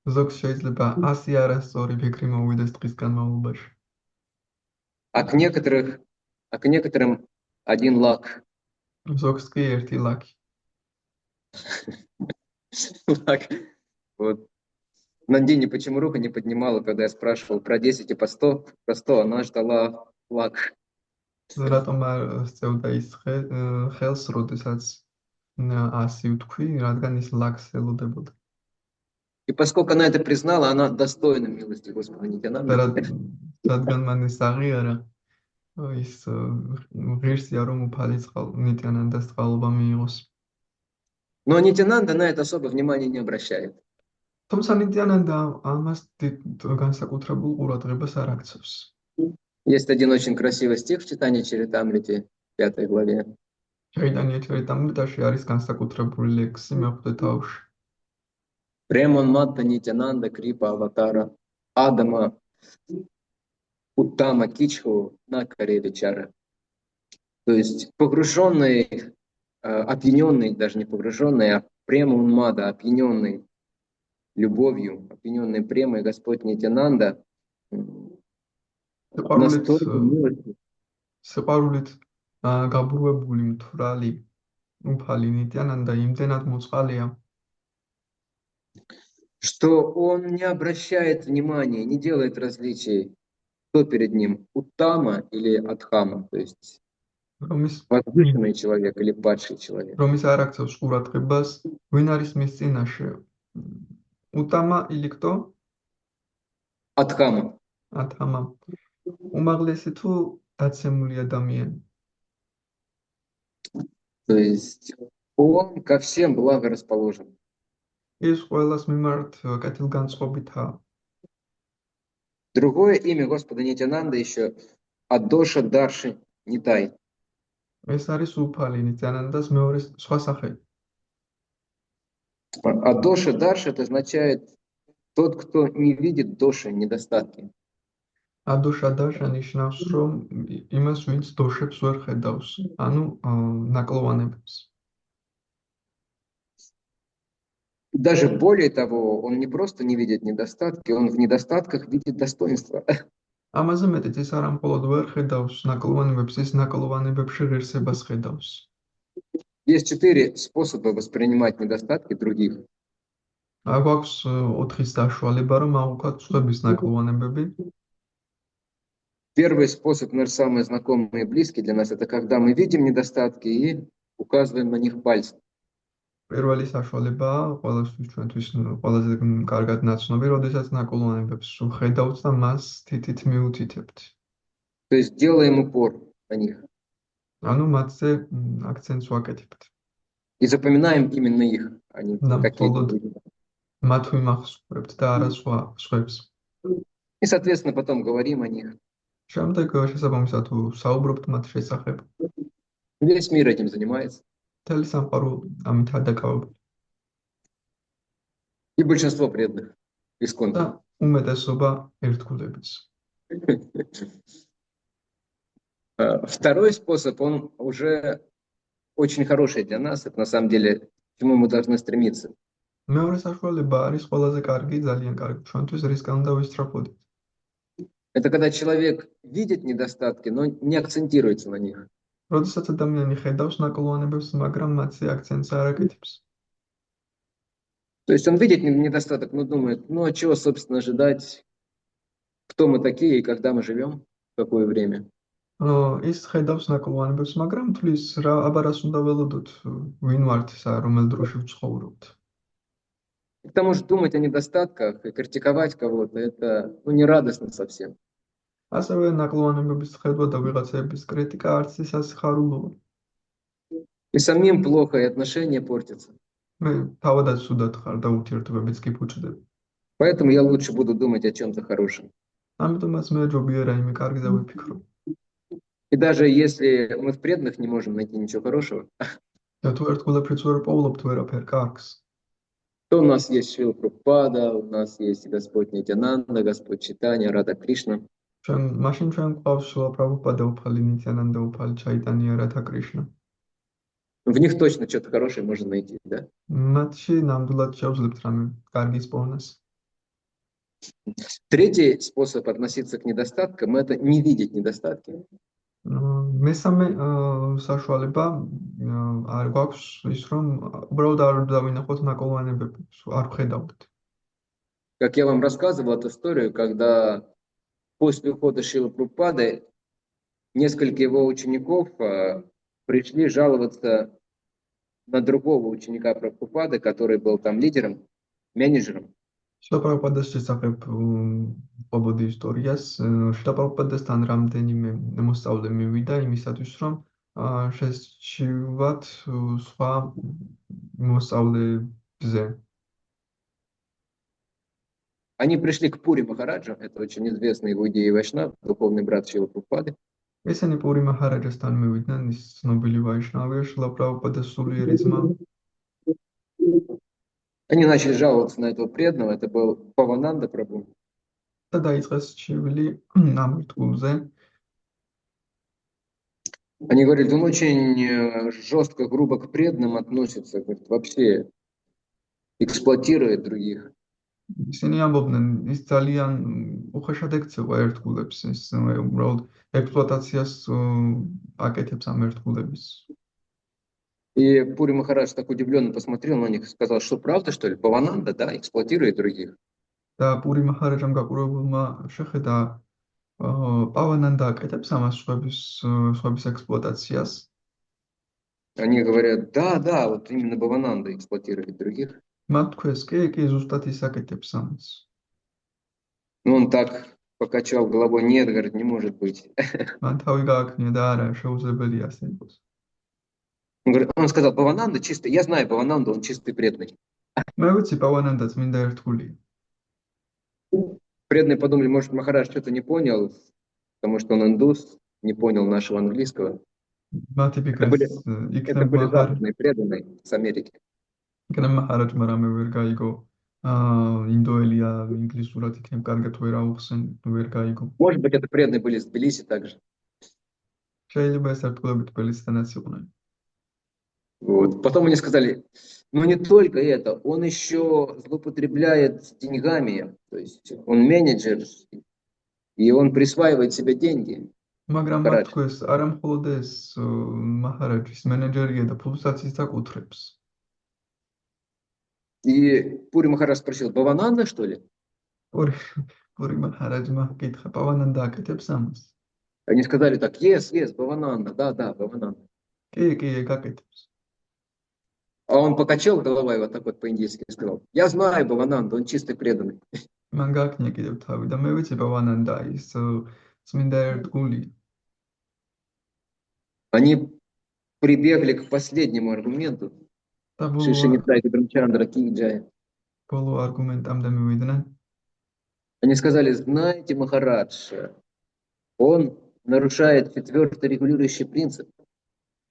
ზოგს შეიძლება 100 არასწორი ფიქრი მოვიდეს დღის განმავლობაში. А к некоторым один лак. ზოგს კი ერთი ლაკი. Вот. Нандини почему руку не поднимала, когда я спрашивал про 10 и по 100? Про 100 она ждала лак. რატომ არ სწევდა ის ხელს, როდესაც 100 ვთქვი, რადგან ის ლაკს ელოდებოდა. И поскольку она это признала, она достойна милости Господа Нитянанды. რადგან მან ეს აღიარა, ის ღირსია, რომ უფალი ნიტიანანდას წყალობა მიიღოს. Но Нитянанда на это особо внимания не обращает. თუმცა ნიტიანანდა ამას განსაკუთრებულ ყურადღებას არ აქცევს. Есть один очень красивый стих в Чайтанья Чаритамрите, 5 главе. ჩაიტანია ჩარიტამრიტაში არის განსაკუთრებული ლექსი მეოთხე თავში. Премон Матта Нитянанда Крипа Аватара Адама Уттама Кичху на Кареле Чара. То есть погруженный, опьяненный, даже не погруженный, а Премон Мада, опьяненный любовью, опьяненный премой Господь Нитянанда настолько милостив. სიყვარულით გაბურვებული მთვრალი უფალი ნიტიანანდა იმდენად მოწყალია, что он не обращает внимания, не делает различий, кто перед ним, Уттама или Адхама, то есть возвышенный человек или падший человек. რომის არ აქცევს ყურადღებას, ვინ არის მის წინაშე? უტამა или кто? Адхама. Адхама. უმაღლესი თუ დაცემული ადამიანი. То есть он ко всем благорасположен. ის ყველას მიმართ კეთილგანწყობითაა. Другое имя Господа Нитянанда еще Адоша Дарши Нитай. ეს არის უფალი ნიციანანდას მეორე სხვა სახელი. Адоша Дарши это означает тот, кто не видит доши, недостатки. ადოშა დაშა ნიშნავს, რომ იმას, ვინც დოშებს ვერ ხედავს, ანუ ნაკლოვანებებს. Даже более того, он не просто не видит недостатки, он в недостатках видит достоинства. ამაზე მეტიც ის არა მხოლოდ ვერ ხედავს ნაკლოვანებებს, ის ნაკლოვანებებში ღირსებას ხედავს. Есть 4 способа воспринимать недостатки других. გვაქვს 4 საშუალება, რომ აღვქვათ სხვების ნაკლოვანებები. Первый способ, наверное, самый знакомый и близкий для нас, это когда мы видим недостатки и указываем на них пальцем. პირველი საშუალება ყველასთვის ჩვენთვის ყველაზე კარგად ნაცნობი, როდესაც ნაკლოვანებებს ხედავთ და მას თითით მიუთითებთ. То есть делаем упор на них ანუ მათზე აქცენტს ვაკეთებთ. и запоминаем именно их, а не Да, какие-то მხოლოდ другие. მათ ვიმახსოვრებთ და არა სხვებს. И, соответственно, потом говорим о них. შემდეგ შესაბამისად საუბრობთ მათ შესახებ. Весь мир этим занимается. მთელი სამყარო ამითაა დაკავებული. И большинство преданных და исконно. უმეტესობა ერთგულების. Второй способ, он уже очень хороший для нас. Это на самом деле, к чему мы должны стремиться. მეორე საშუალება არის ყველაზე კარგი, ძალიან კარგი. ჩვენთვის რისკან უნდა ვისწრაფოდეთ. Это когда человек видит недостатки, но не акцентируется на них. როდესაც ადამიანი ხედავს ნაკლოვანებებს, მაგრამ მათზე აქცენტს არ აკეთებს. То есть он видит недостаток, но думает, ну а чего, собственно, ожидать, кто мы такие и когда мы живем, в какое время. ის ხედავს ნაკლოვანებებს, მაგრამ თulis აბა რას უნდა ველოდოთ, ვინ ვართ ისა, რომელ დროში ვცხოვრობთ. К тому же думать о недостатках и критиковать кого-то, это не радостно совсем. ასევე ნაკლოვანებების ხედვა და ვიღაცების კრიტიკა არც ის ასიხარულოა. И самим плохо, и отношения портятся. მე თავადაც სუდად ხარ და ურთიერთობებიც კი ფუჭდება. Поэтому я лучше буду думать о чем-то хорошем. ამიტომაც მე ჯობია რაიმე კარგზე ვიფიქრო. И даже если мы в преданных не можем найти ничего хорошего, და თუ ერთგულებში ვერ პოულობთ ვერაფერ კარგს, то у нас есть Шрила Прабхупада, у нас есть Господь Нитянанда, Господь Чайтанья, Рада Кришна. მაშინ ჩვენ გვყავს შილა პრაბჰუპადა, უფალი ნიციანანდა, უფალი ჩაიტანია, რათა კრიშნა. В них точно что-то хорошее можно найти, да? მათში ნამდვილად შევძლებთ რამე კარგის პოვნას. Третий способ относиться к недостаткам – это не видеть недостатки. მესამე საშუალება არ გვაქვს ის, რომ უბრალოდ არ დავინახოთ ნაკლოვანებები, არ ვხედავთ. Как я вам рассказывал эту историю, когда после ухода Шрилы Прабхупады несколько его учеников пришли жаловаться на другого ученика Прабхупады, который был там лидером, менеджером. შილა პრაბჰუპადას შესახებ ყვებოდი ისტორიას. შილა პრაბჰუპადასთან რამდენიმე მოსწავლე მივიდა იმისათვის, რომ შესჩივათ სხვა მოსწავლეებზე. Они пришли к Пури Махараджу, это очень известный в Иудее Вайшнав, духовный брат Шрилы Прабхупады. ესენი პური მაჰარაჯასთან მივიდნენ, ის ცნობილი ვაიშნავია, შილა პრაბჰუპადას სულიერი ძმა. Они начали жаловаться на этого преданного, это был Павананда Прабху. და დაიწყეს ჩივილი ამ ერთგულზე. Они говорили, он очень жестко, грубо к преданным относится, говорит, вообще эксплуатирует других. ისინი ამბობდნენ, ის ძალიან უხეშად ექცევა ერთგულებს, ის უბრალოდ ექსპლუატაციას აკეთებს ამ ერთგულების. И Пури Махарадж так удивленно посмотрел на них и сказал, что правда, что ли, Павананда, да, эксплуатирует других. და პური მაჰარაჯამ გაყურებულმა შეხედა პავანანდა აკეთებს ამას სხვების ექსპლუატაციას. Они говорят, да, вот именно Павананда эксплуатирует других. მათ თქვეს, კი, ზუსტად ის აკეთებს ამას. Но он так покачал головой, нет, говорит, не может быть. მან თავი გააკნია და არა, შეუძლებელია ასე იყოს. Он сказал, Павананда чистый, я знаю Павананду, он чистый преданный. მე ვიცი პავანანდა წმინდა ერთგულია. Преданные подумали, может, Махарадж что-то не понял, потому что он индус, не понял нашего английского. მათი Это ფიქრეს были, это были западные преданные с Америки. იქნებ მაჰარაჯმა რამე ვერ გაიგო ინდოელია ინგლისურად იქნებ კარგად ვერ გაიგო. Может быть, это преданные были из Тбилиси также. შეიძლება ეს ერთგულებით თბილისიდანაც იყვნენ. Вот. Потом они сказали, ну не только это, он еще злоупотребляет деньгами, то есть он менеджер, и он присваивает себе деньги. მაგრამ მათ Махарадж. თქვეს არა მხოლოდ ეს მაჰარაჯის მენეჯერია და ფულსაც ის აკუთრებს. И Пури Махарадж спросил, Бавананда, что ли? პური მაჰარაჯმა კითხა პავანანდა აკეთებს ამას. Они сказали так, yes, Бавананда, да, Бавананда. კი, აკეთებს. А он покачал головой вот так вот по-индийски и сказал, я знаю Бавананда, он чистый преданный. მან გააკნია კიდევ თავი და მე ვიცი პავანანდა ის წმინდა ერთგულია. Они прибегли к последнему аргументу. და Шиши Нитай Брамчандра Ки Джай. ბოლო არგუმენტამდე მივიდნენ. Они сказали, знаете, Махарадж, он нарушает четвертый регулирующий принцип.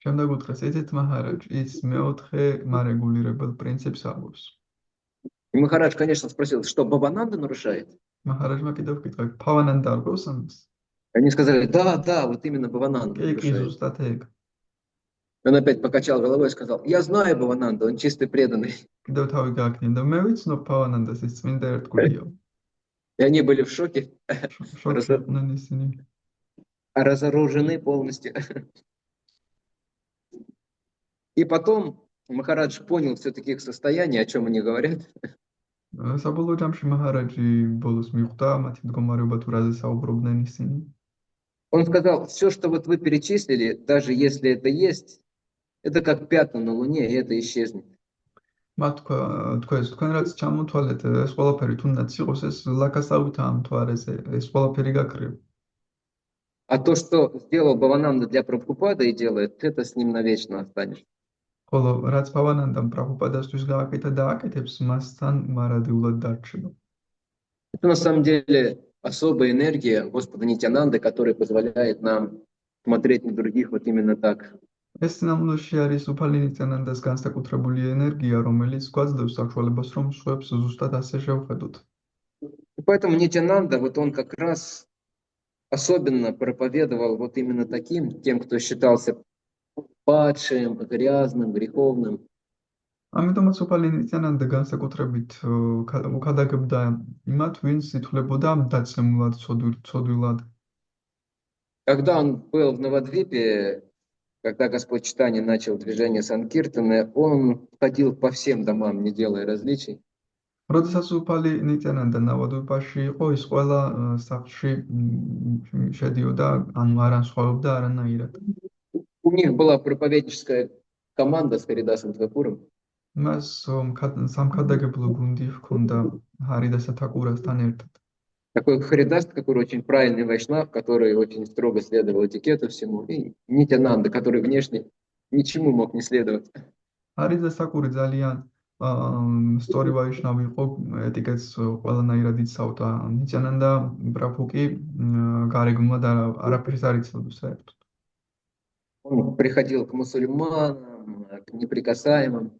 შემდეგ უთხრეს, იცით მაჰარაჯ, ის მეოთხე მარეგულირებელ პრინციპს აღებს. И Махарадж, конечно, спросил, что Бабананда нарушает? მაჰარაჯმა კიდევ კითხა, პავანანდა აღებს ამას? Они сказали, да, вот именно Бабананда კი, нарушает. ზუსტად ეგ. Он опять покачал головой и сказал, я знаю Бавананда, он чистый преданный. კიდევ თავი გააკნია და მე ვიცნობ პავანანდას, ის წმინდა ერთგულია. И они были в шоке, შოკში იყვნენ ისინი. разоружены полностью. И потом Махарадж понял все-таки их состояние, о чем они говорят. საბოლოო ჯამში მაჰარაჯი ბოლოს მიხვდა მათი მდგომარეობა თუ რაზე საუბრობდნენ ისინი. Он сказал, все, что вот вы перечислили, даже если это есть, это как пятна на Луне, и это исчезнет. მათ თქვენს თქვენ რაც ჩამოთვალეთ ეს ყველაფერი თუნდაც იყოს ეს ლაკასაუთ ამ თვარეზე ეს ყველაფერი გაკრიო. А то, что сделал Бавананда для Прабхупада и делает, это с ним навечно останется. ხოლო რაც პავანანდამ პრაბჰუპადასთვის გააკეთა და აკეთებს მასთან მარადიულად დარჩება. Это на самом деле особая энергия Господа Нитянанды, которая позволяет нам смотреть на других вот именно так. ეს სინამდვილეში არის უფალი ნიტიანანდას განსაკუთრებული ენერგია, რომელიც გვაძლევს საშუალებას, რომ სხვებს ზუსტად ასე შევხედოთ. И поэтому Нитянанда, вот он как раз особенно проповедовал вот именно таким, тем, кто считался падшим, грязным, греховным. ამიტომაც უფალი ნიტიანანდა განსაკუთრებით უქადაგებდა იმათ, ვინც ითვლებოდა დაცემულად, ცოდვილად. Когда он был в Навадвипе, когда Господь Чайтанья начал движение Санкиртаны, он ходил по всем домам, не делая различий. როდესაც უფალი ნიტიანანდა ნავადვიპაში იყო, ის ყველა სახლში შედიოდა, ანუ არ ანსხვავებდა არანაირად. У них была проповедническая команда с Харидасом Твакуром. მას სამქადაგებლო გუნდი ჰქონდა ჰარიდასა თაკურასთან ერთად. Такой Харидас Твакур очень правильный вайшнав, который очень строго следовал этикету всему. И Нитянанда, который внешне ничему мог не следовать. ჰარიდას თაკური ძალიან სწორი ვაიშნავი იყო, ეტიკეტს ყველანაირად იცავდა. ნიტიანანდა პრაბჰუ კი გარეგნულად არაფერს არ იცავდა საერთოდ. Он приходил к мусульманам, к неприкасаемым.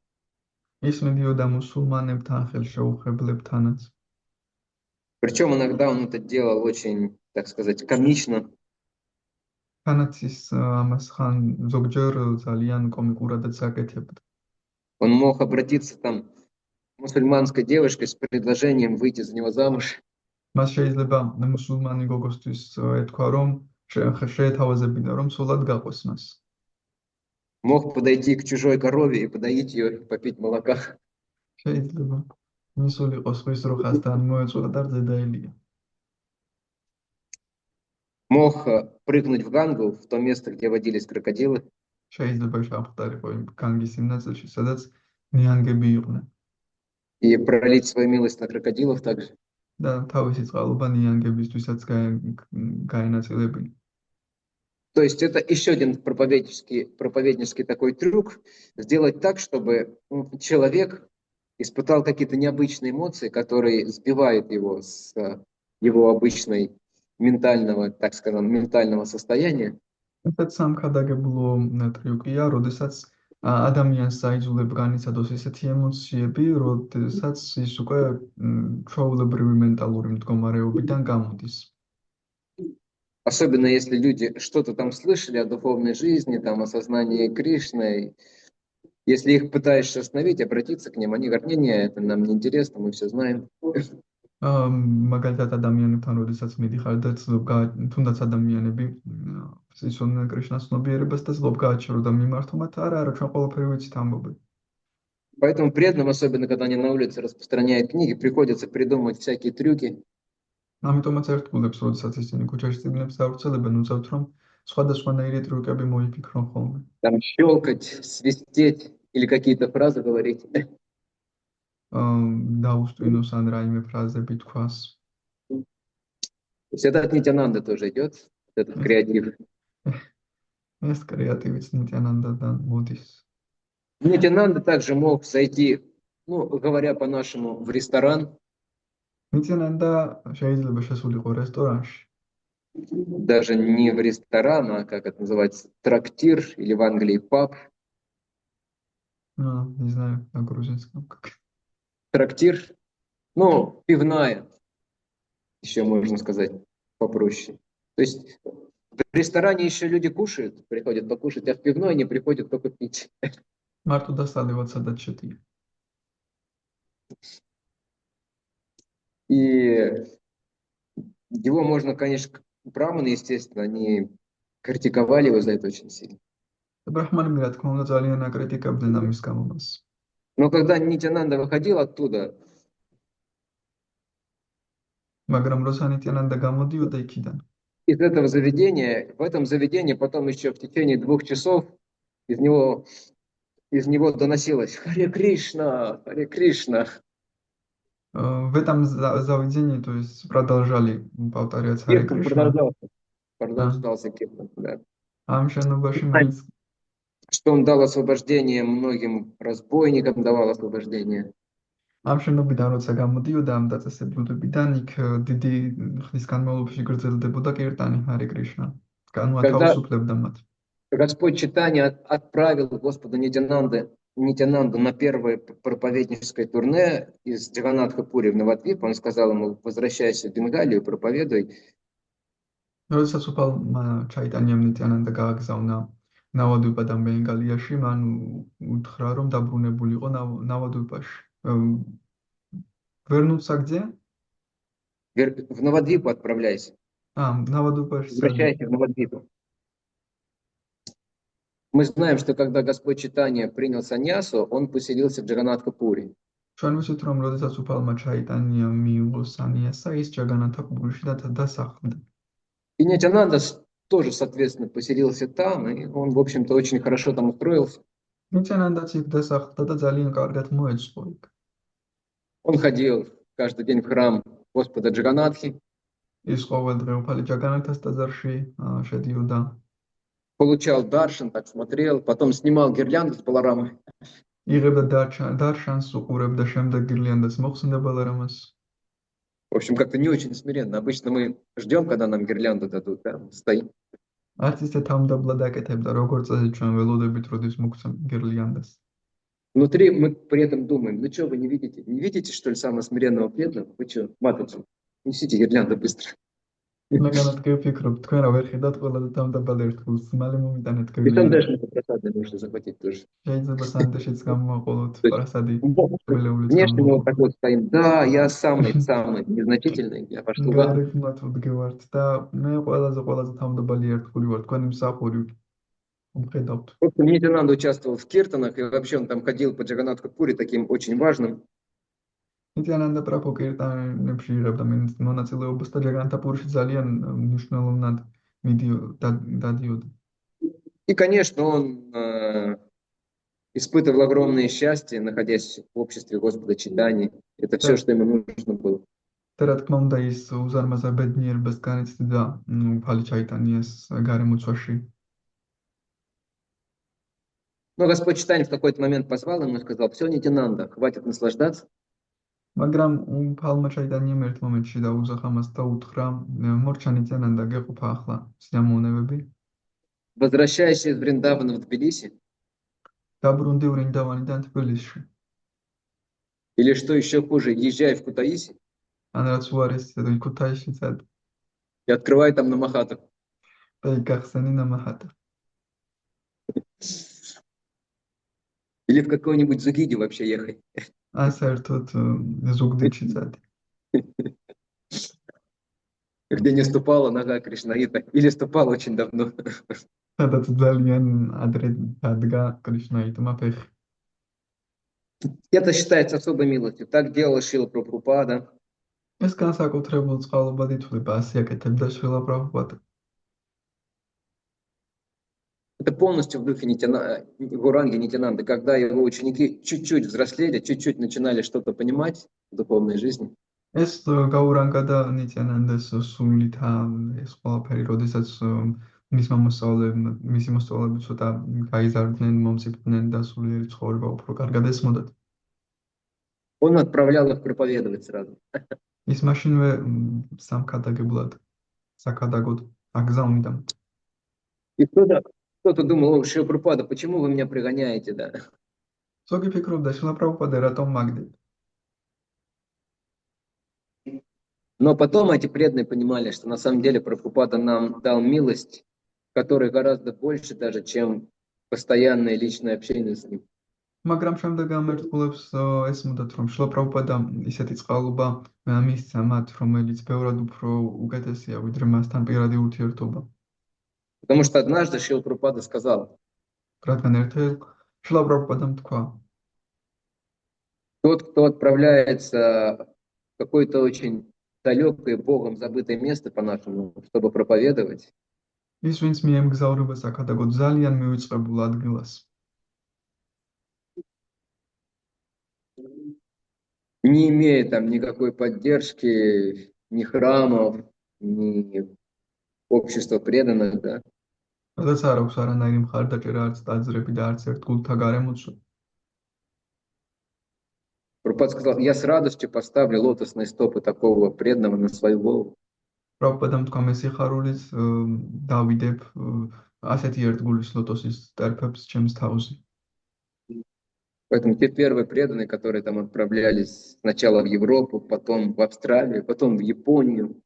ის მიდიოდა მუსულმანებთან, ხელშეუხებლებთანაც. Причем иногда он это делал очень, так сказать, комично. თანაც ის ამას ხან ზოგჯერ ძალიან კომიკურადაც აკეთებდა. Он мог обратиться там к мусульманской девушке с предложением выйти за него замуж. მას შეიძლება მუსულმანი გოგოსთვის ეთქვა, რომ შეეთავაზებინა, რომ სულად გაყოს მას. Мог подойти к чужой корове и подоить ее, и попить молока. შეიძლება მისულიყო სხვის როხასთან მოეწვა და რძედაელია. Мог прыгнуть в Гангу, в то место, где водились крокодилы. შეიძლება შეამხდარიყო იმ განგის იმ ნაწილში, სადაც ნიანგები იყვნენ. И пролить свою милость на крокодилов также. და თავისი წყალობა ნიანგებისთვისაც გაენაწილებინა. То есть это еще один проповеднический такой трюк, сделать так, чтобы человек испытал какие-то необычные эмоции, которые сбивают его с его обычной ментального, так скажем, ментального состояния. ესეც სამხადაგებლო ტრიუკია, როდესაც ადამიანს აიძულებ განიცადოს ესეთი ემოციები, როდესაც ის უკვე ჩვეულებრივი მენტალური მდგომარეობიდან გამოდის. Особенно если люди что-то там слышали о духовной жизни, там, о сознании Кришны. Если их пытаешься остановить, обратиться к ним, они говорят, не, это нам не интересно, мы все знаем. მაგალითად ადამიანებთან როდესაც მიდიხარ და თუნდაც ადამიანები იცოდნენ კრიშნას ცნობიერებას და ცდილობ გააჩერო და მიმართო მათ, არა, ჩვენ ყველაფერი ვიცით ამბობენ. Поэтому преданным, особенно когда они на улице распространяют книги, приходится придумывать всякие трюки. ამიტომაც ერთგულებს, როდესაც ისინი ქუჩაში წიგნებს ავრცელებენ, უწევთ, რომ სხვადასხვანაირი ტრიუკები მოიფიქრონ ხოლმე. Там щелкать, свистеть или какие-то фразы говорить. დაუსტვინოს ან რაიმე ფრაზები თქვას. То есть это от Нитянанды тоже идет, этот креатив. ეს კრეატივიც ნიტიანანდადან მოდის. Нитянанда также мог зайти, ну, говоря по-нашему, в ресторан. ნიტიანანდა შეიძლება შესულიყო რესტორანში. Даже не в ресторан, а как это называется, трактир или в Англии паб. Не знаю, на грузинском как. Трактир, ну, пивная, еще можно сказать попроще. То есть в ресторане еще люди кушают, приходят покушать, а в пивной они приходят только пить. მარტო დასალევად სადაც შედია. И его можно, конечно, браманы, естественно, они критиковали его за это очень сильно. ბრაჰმანები რა თქმა უნდა ძალიან აკრიტიკებდნენ ამის გამო მას. Но когда Нитянанда выходил оттуда, მაგრამ როცა ნიტიანანდა გამოდიოდა იქიდან, из этого заведения, в этом заведении потом еще в течение 2 часов из него доносилось Харе Кришна, Харе Кришна. в этом заведении, то есть продолжали повторять Харе Кришна. Продолжался киртан, да. Ამ შენობაში მაინც Что он дал освобождение многим разбойникам, давал освобождение. ამ შენობიდან როცა გამოდიოდა ამ დაწესებულებიდან, იქ დიდი ხნის განმავლობაში გრძელდებოდა კირტანი Харе Кришна. განუათავისუფლებდა მათ. Господь Чайтанья отправил Господа Нитянанду на первое проповедническое турне из Джаганатха-Пури в Навадвип. Он сказал ему, возвращайся в Бенгалию, проповедуй. როდესაც უფალმა ჩაიტანიამ ნიტიანანდა გააგზავნა ნავადვიპადან ბენგალიაში, მან უთხრა, რომ დაბრუნებულიყო ნავადვიპაში. Вернуться где? В Навадвипу отправляйся. Навадвипაში. Возвращайся в Навадвипу. Мы знаем, что когда Господь Чайтанья принял саньясу, он поселился в Джаганатха-Пури. ჩვენ ვიცით, რომ როდესაც უფალმა ჩაიტანია მიიღო სანიასა, ის ჯაგანათაპურში დასახლდა. И Нитянанда тоже, соответственно, поселился там, и он, в общем-то, очень хорошо там устроился. ნიტიანანდაც იქ დასახლდა და ძალიან კარგად მოეწყო იქ. Он ходил каждый день в храм Господа Джаганатхи. ის ყოველდღე უფალი ჯაგანათას ტაძარში შედიოდა. Получал даршан, так смотрел, потом снимал гирлянду с палорамы. იღებდა დარშანს, უყურებდა შემდეგ გირლიანდას მოხსნდა ბალარამას. В общем, как-то не очень смиренно. Обычно мы ждем, когда нам гирлянду дадут, да, стоим. არც ისე თავმდაბლად აკეთებდა, როგორც წესი ჩვენ ველოდებით, როდის მოგვცემ გირლიანდას. Внутри мы при этом думаем, ну что, вы не видите? Не видите, что ли, самого смиренного преданного? Вы что, маточку? Несите гирлянду быстро. მაგალითად გიფიქრობ, თქვენ რა ვერ ხედავთ ყველაზე თავმდაბალ ერთგულს, მალე მომიტანეთ И გირლიანდა. там даже просадное можно захватить тоже. შეიძლება სანდეშიც გამოვაყოლოთ პრასადი. Внешне мы вот так вот стоим. Да, я самый незначительный, я ваш слуга. გარეგნულად ვდგევართ და მე ყველაზე თავმდაბალი ერთგული ვარ, თქვენი მსახური ვხედავთ. Нитянанда участвовал в киртанах, и вообще он там ходил по Джаганатха-Пури таким очень важным. ნიტიანანდა პრაფო კირტანებში იღებდა მონაწილეობას და ჯაგანათაპურში ძალიან მნიშვნელოვნად დადიოდა. И, конечно, он испытывал огромное счастье, находясь в обществе Господа Чайтаньи. Это все, что ему нужно было. და რა თქმა უნდა ის უზარმაზარ ბედნიერებას განიცდიდა უფალი ჩაიტანიას გარემოცვაში. Но Господь Читание в какой-то момент позвал ему и сказал: все, Нитянанда, хватит наслаждаться. მაგრამ უფალმა ჩაიტანიამ ერთ მომენტში დაუზახა მას და უთხრა მორჩა ნიტიანანდა გეყოფა ახლა სიამოვნებები Возвращайся из Вриндавана в Тбилиси, დაბრუნდი ვრინდავანიდან თბილისში или что еще хуже, езжай в Кутаиси ან რაც უარეს ქუთაისში წადი и открывай там намахату. და იქ გახსენი ნამაჰატა Или в какой-нибудь Зугиде вообще ехай. ან საერთოდ ზუგდიდში წადი Где не ступала нога Кришнаита, или ступала очень давно. სადაც ძალიან ადრე დადგა კრიშნაიტმა ფეხი Это считается особой милостью. Так делал Шрила Прабхупада. ეს განსაკუთრებულ წყალობად ითვლება ასე აკეთებდა შრილა პრაბჰუპადა Это полностью в духе Гуранги Нитянанды, когда его ученики чуть-чуть взрослели, чуть-чуть начинали что-то понимать в духовной жизни. ეს გაურანგა და ნიტიანანდეს სულით ეს ყველაფერი როდესაც მისი მოსწავლეები ცოტა გაიზარდნენ, მომწიფდნენ და სულიერი ცხოვრება უფრო კარგად ესმოდათ. Он отправлял их проповедовать сразу. ის მაშინვე სამქადაგებლად საკადაგოდ აგზავნიდა. И кто-то думал: о, Шрила Прабхупада, почему вы меня пригоняете, да? ზოგი ფიქრობდა, შრილა პრაბჰუპადა რატომ მაგდით? Но потом эти преданные понимали, что на самом деле Прабхупада нам дал милость, которая гораздо больше даже, чем постоянное личное общение с ним. მაგრამ შემდეგ ამერტყულებს ესმოდათ, რომ შრილა პრაბჰუპადა ისეთი წყალობა მისცა მათ, რომელიც ბევრად უფრო უკეთესია, ვიდრე მასთან პირადი ურთიერთობა. Потому что однажды Шрила Прабхупада сказал: რადგან ერთხელ შრილა პრაბჰუპადამ თქვა, тот, кто отправляется в какое-то очень далекое, Богом забытое место по-нашему, чтобы проповедовать, ის ვინც მიემგზავრება საკადაგოდ ძალიან მივიწყებულ ადგილას, не имея там никакой поддержки, ни храмов, ни общества преданных, да, სადაც არ აქვს არანაირი მხარდაჭერა, არც ტაძრები და არც ერთ გულთა გარემოცვა. Прабхупада сказал: я с радостью поставлю лотосные стопы такого преданного на свою голову. პრაბჰუპადამ თქვა, მე სიხარულით დავიდებ ასეთი ერთგულის ლოტოსის ტერფებს ჩემს თავზე. Поэтому те первые преданные, которые там отправлялись сначала в Европу, потом в Австралию, потом в Японию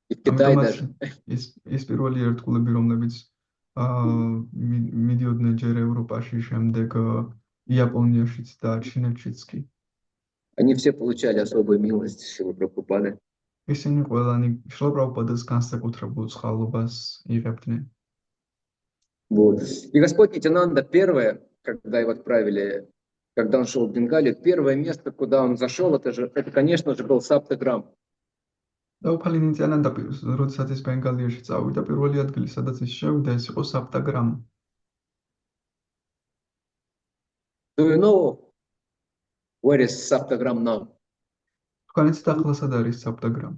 и в Китай даже. ის პირველი ერთგულები, რომლებიც მიდიოდნენ ჯერ ევროპაში, შემდეგ იაპონიაშიც და ჩინეთშიც კი. Они все получали особую милость Шрилы Прабхупады. ისინი ყველანი შრილა პრაბჰუპადას განსაკუთრებულ წყალობას იღებდნენ. Вот. И Господь Нитянанда первое, когда его отправили, когда он шел в Бенгалию, первое место, куда он зашел, это, конечно же, был Саптаграм. და უფალი ნიტიანანდა, როდესაც ის ბენგალიაში წავიდა, პირველი ადგილი, სადაც ის შევიდა, ეს იყო საპტაგრამი. Do you know where is Saptagram now? თქვენ იცით ახლა სად არის საპტაგრამი?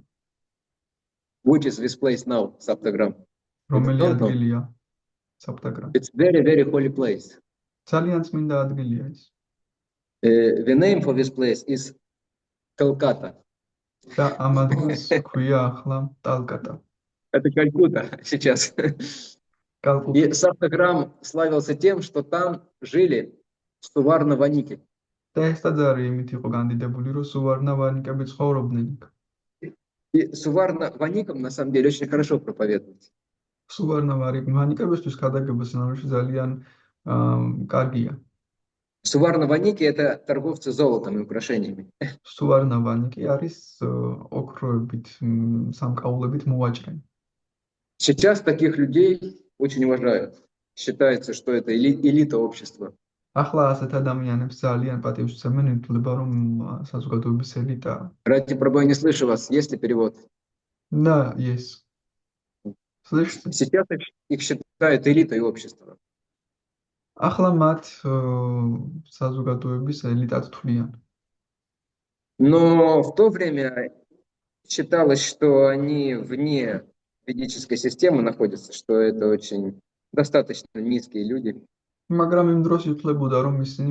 Which is this place now, Saptagram? რომელი don't know. ადგილია საპტაგრამი? It's very, very holy place. ძალიან წმინდა ადგილია ის. The name for this place is Calcutta. და ამ ადგილს ქვია ახლა ტალკატა. Это Калькутта сейчас. კალკუტა. И Саптаграм славился тем, что там жили Суварна Ваники. და ეს ტაძარი იმით იყო განდიდებული, რომ სუვარნა ვანიკები ცხოვრობდნენ იქ. И Суварна Ваникам на самом деле очень хорошо проповедует. სუვარნა ვანიკებისთვის ქადაგება სინამდვილეში ძალიან კარგია. Суварна Ваники — это торговцы золотом и украшениями. სუვარნა ვანიკი არის ოქროებით, სამკაულებით მოვაჭრე. Сейчас таких людей очень уважают. Считается, что это элита общества. ახლა ასეთ ადამიანებს ძალიან პატივს უწევენ, ითვლება, რომ საზოგადოების ელიტაა. Ради Прабху, я не слышу вас. Есть ли перевод? Да, есть. Слышите? Сейчас их считают элитой общества. ახლა მათ საზოგადოების ელიტად თვლიან. Но в то время считалось, что они вне ведической системы находятся, что это очень достаточно низкие люди. მაგრამ იმ დროს ითვლებოდა, რომ ისინი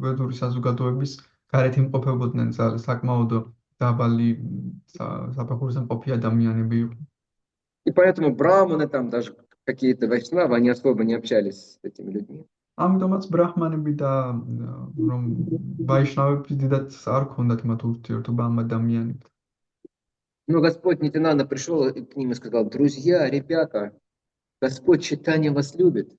ვედური საზოგადოების გარეთ იმყოფებოდნენ საკმაოდ დაბალი საფეხურზე მყოფი ადამიანები იყვნენ. И поэтому браманы там даже какие-то вайшнавы, они особо не общались с этими людьми. ამიტომაც ბრაჰმანები და რომ ვაიშნავები დიდად არ ჰქონდათ მათ ურთიერთობა ამ ადამიანებთან. Но Господь Нитянанда пришел к ним и сказал: друзья, ребята, Господь Чайтанья вас любит.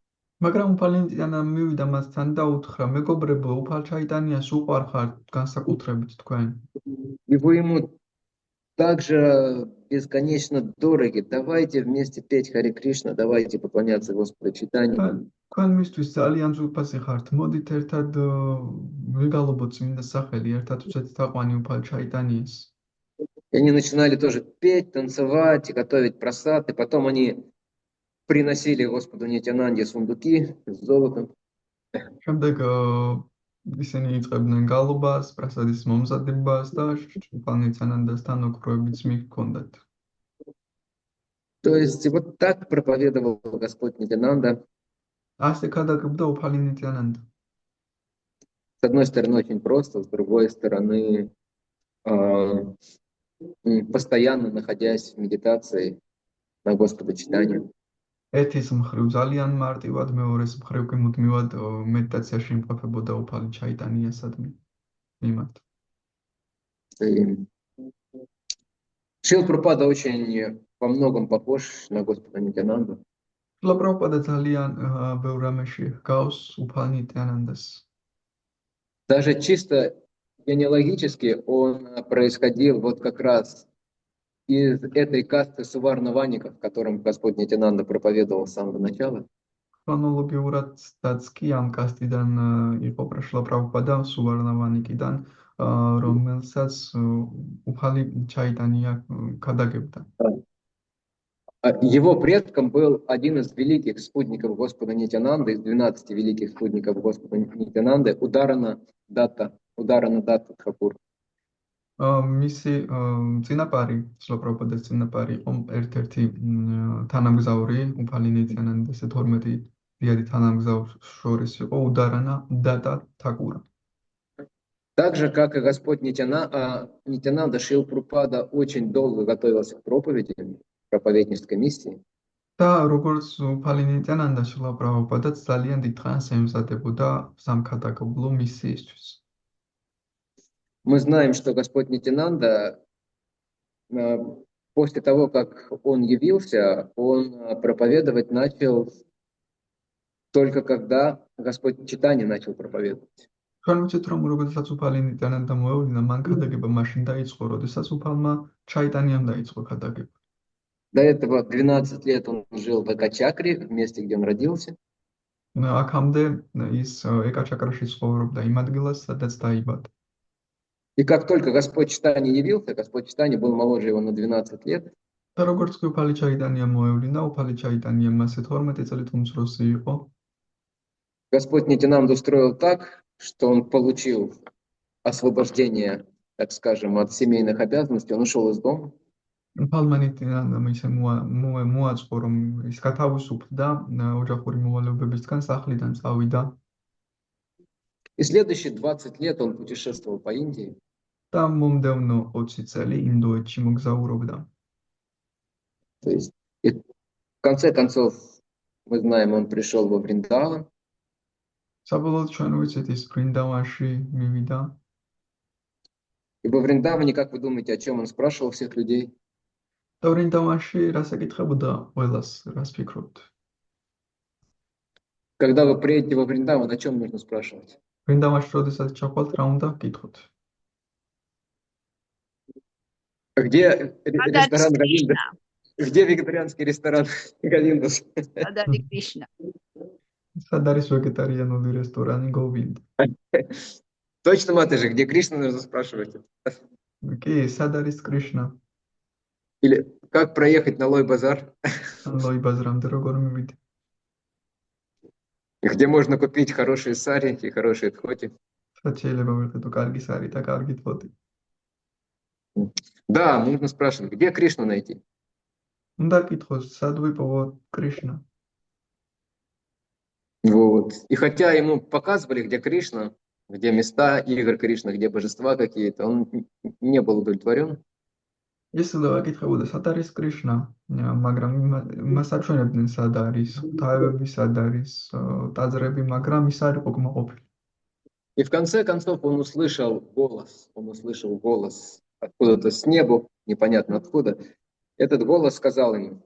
მაგრამ უფალინტიანა მივიდა მასთან და უთხრა: მეგობრებო, უფალ ჩაიტანიას უყვარხართ განსაკუთრებით თქვენ. И вы ему также бесконечно дороги. Давайте вместе петь Харе Кришна, давайте поклоняться Господу Чайтанье. თქვენ მისთვის ძალიან ძვირფასი ხართ. მოდით ერთად ვიგალობოთ წმინდა სახელი, ერთად ვცეთ თაყვანი უფალ ჩაიტანიას. И они начинали тоже петь, танцевать, готовить прасад, и потом они приносили Господу Нитянанде сундуки с золотом. შემდეგ ისინი იწყებდნენ გალობას, პრასადის მომზადებას და უფალ ნიტიანანდასთან ოქროებიც მიჰქონდათ. То есть вот так проповедовал Господь Нитянанда. ასე ქადაგებდა უფალი ნიტიანანდა. С одной стороны, очень просто, с другой стороны, постоянно находясь в медитации на Господа Чайтанью. ერთის მხრივ ძალიან მარტივად, მეორეს მხრივ კი მუდმივად მედიტაციაში იმყოფებოდა უფალი ჩაიტანიასადმი მიმართ. Шрила Прабхупада очень во многом похож на Господа Нитянанду. შრილა პრაბჰუპადა ძალიან ბევრ რამეში ჰგავს უფალ ნიტიანანდას. Даже чисто генеалогически он происходил вот как раз из этой касты суварнаваников, которым Господь Нитянанда проповедовал с самого начала. ქრონოლოგიურადაც კი ამ კასტიდან იყო შრილა პრაბჰუპადა სუვარნავანიკიდან, რომელსაც უფალი ჩაიტანია ქადაგებდა. Его предком был один из великих спутников Господа Нитянанды, из 12 великих спутников Господа Нитянанды, Ударана Датта Тхакур. მისი წინაპარი, შრილა პრაბჰუპადის წინაპარი იყო ერთ-ერთი თანამგზავრი უფალი ნიტიანანდეს 12 დიადი თანამგზავრ შორის იყო უდარანა დატა თაკურა. Так же, как и Господь Нитянанда, Шрила Прабхупада очень долго готовился к проповеди, проповеднической миссии. და როგორც უფალი ნიტიანანდა, შრილა პრაბჰუპადაც ძალიან დიდ ხანს ემზადებოდა სამქადაგებლო მისიისთვის. Мы знаем, что Господь Нитянанда, после того, как он явился, он проповедовать начал только когда Господь Чайтанья начал проповедовать. ჩვენ ვიცით, რომ როდესაც უფალი ნიტიანანდა მოევლინა, მან ქადაგება მაშინ დაიწყო, როდესაც უფალმა ჩაიტანიამ დაიწყო ქადაგება. До этого 12 лет он жил в Экачакре, в месте, где он родился. აქამდე ის ეკაჩაკრაში ცხოვრობდა იმ ადგილას, სადაც დაიბადა. И как только Господь Чайтанья явился, Господь Чайтанья был моложе его на 12 лет. და როგორც კი უფალი ჩაიტანია მოევლინა, უფალი ჩაიტანია მასე 12 წელით უმცროსი იყო. Господь Нитянанда устроил так, что он получил освобождение, так скажем, от семейных обязанностей, он ушел из дома. უფალმა ნიტიანანდამ ისე მოაწყო, რომ ის გათავისუფლდა ოჯახური მოვალეობებისგან, სახლიდან წავიდა. И следующие 20 лет он путешествовал по Индии. და მომდევნო 20 წელი ინდოეთში მოგზაურობდა. То есть, и в конце концов, мы знаем, он пришел во Вриндаван. საბოლოოდ ჩვენ ვიცით, ის ბრინდავანში მივიდა. И во Вриндаване, как вы думаете, о чем он спрашивал всех людей? და ბრინდავანში რას ეკითხებოდა ყველას, რას ფიქრობთ? Когда вы приедете во Вриндаван, о чем нужно спрашивать? ბრინდავანში როდესაც ჩახვალთ, რა უნდა გკითხოთ? Где ресторан Говиндас? Где вегетарианский ресторан Говиндас? Адали Кришна. სად არის ვეგეტარიანული რესტორანი Говинდა? Точно, Матаджи, где Кришна нужно спрашивать? კი, სად არის კრიშნა? Или как проехать на Лой-базар? ლოი ბაზრამდე როგორ მივიდე? Где можно купить хорошие сари и хорошие тхоти? სად შეიძლება ვიყიდო კარგი სარი და კარგი თოთი? Да, нужно спрашивать, где Кришну найти? უნდა გკითხოს, სად ვიპოვო კრიშნა? Вот. И хотя ему показывали, где Кришна, где места игр Кришны, где божества какие-то, он не был удовлетворен. ის ეკითხებოდა სად არის კრიშნა, მაგრამ მას აჩვენებდნენ სად არის ღვთაებები, სად არის ტაძრები, მაგრამ ის არ იყო კმაყოფილი. И в конце концов он услышал голос откуда-то с неба, непонятно откуда. Этот голос сказал ему: